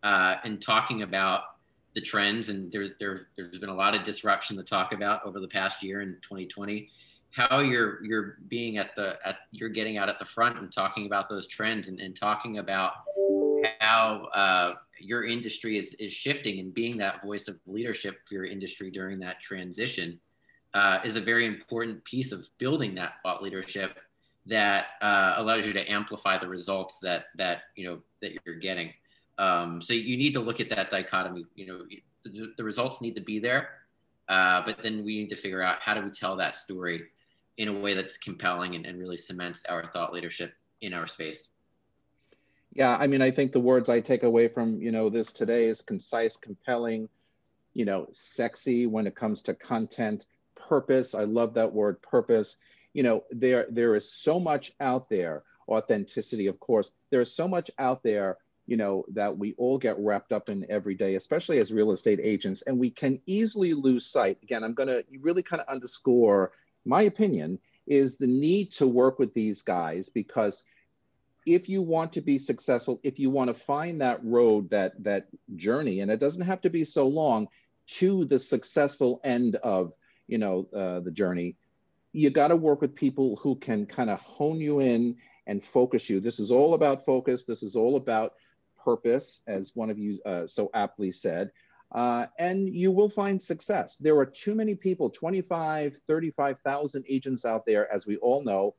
Speaker 4: and talking about the trends. And there's been a lot of disruption to talk about over the past year in 2020. How you're being you're getting out at the front and talking about those trends and talking about how your industry is shifting, and being that voice of leadership for your industry during that transition is a very important piece of building that thought leadership that allows you to amplify the results that you're getting. So you need to look at that dichotomy. You know, the results need to be there, but then we need to figure out how do we tell that story in a way that's compelling and really cements our thought leadership in our space.
Speaker 1: Yeah, I mean, I think the words I take away from, you know, this today is concise, compelling, you know, sexy when it comes to content, purpose. I love that word, purpose. You know, there is so much out there, authenticity, of course. There's so much out there, you know, that we all get wrapped up in every day, especially as real estate agents. And we can easily lose sight. Again, I'm going to really kind of underscore my opinion is the need to work with these guys, because if you want to be successful, if you want to find that road, that journey, and it doesn't have to be so long, to the successful end of, you know, the journey, you got to work with people who can kind of hone you in and focus you. This is all about focus. This is all about purpose, as one of you so aptly said. And you will find success. There are too many people, 25, 35,000 agents out there, as we all know.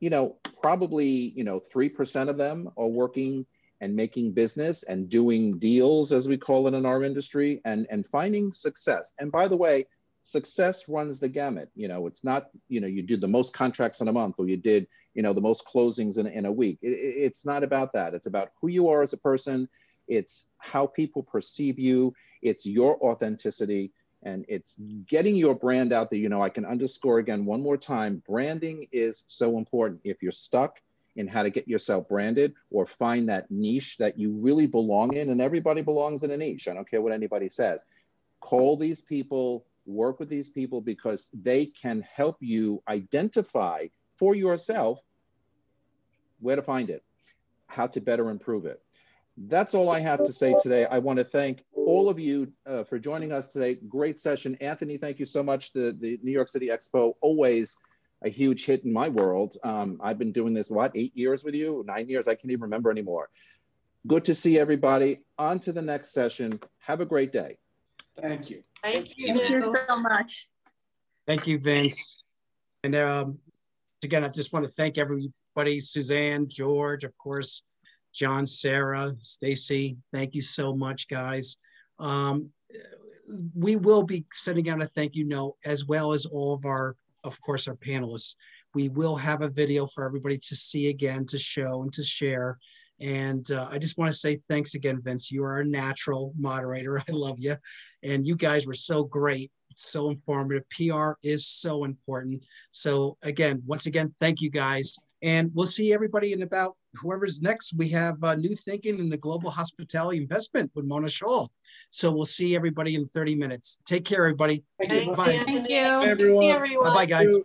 Speaker 1: You know, probably, you know, 3% of them are working and making business and doing deals, as we call it in our industry, and finding success. And by the way, success runs the gamut. You know, it's not, you know, you did the most contracts in a month, or you did, you know, the most closings in a week. It's not about that. It's about who you are as a person. It's how people perceive you. It's your authenticity. And it's getting your brand out there. You know, I can underscore again one more time, branding is so important. If you're stuck in how to get yourself branded or find that niche that you really belong in, and everybody belongs in a niche, I don't care what anybody says, call these people, work with these people, because they can help you identify for yourself where to find it, how to better improve it. That's all I have to say today. I want to thank all of you for joining us today. Great session. Anthony, thank you so much. The New York City Expo, always a huge hit in my world. I've been doing this, 8 years with you? 9 years? I can't even remember anymore. Good to see everybody. On to the next session. Have a great day.
Speaker 6: Thank you.
Speaker 3: Thank you.
Speaker 7: Thank you so much.
Speaker 8: Thank you, Vince. And again, I just want to thank everybody, Suzanne, George, of course, John, Sarah, Stacy. Thank you so much, guys. We will be sending out a thank you note, as well as all of our, of course, our panelists. We will have a video for everybody to see again, to show and to share. And I just want to say thanks again, Vince. You are a natural moderator. I love you. And you guys were so great. It's so informative. PR is so important. So again, once again, thank you guys. And we'll see everybody in about whoever's next. We have New Thinking in the Global Hospitality Investment with Mona Shaw. So we'll see everybody in 30 minutes. Take care, everybody.
Speaker 3: Thanks,
Speaker 8: Bye.
Speaker 3: Anthony.
Speaker 5: Thank you.
Speaker 3: Good to see everyone.
Speaker 8: Bye-bye, guys.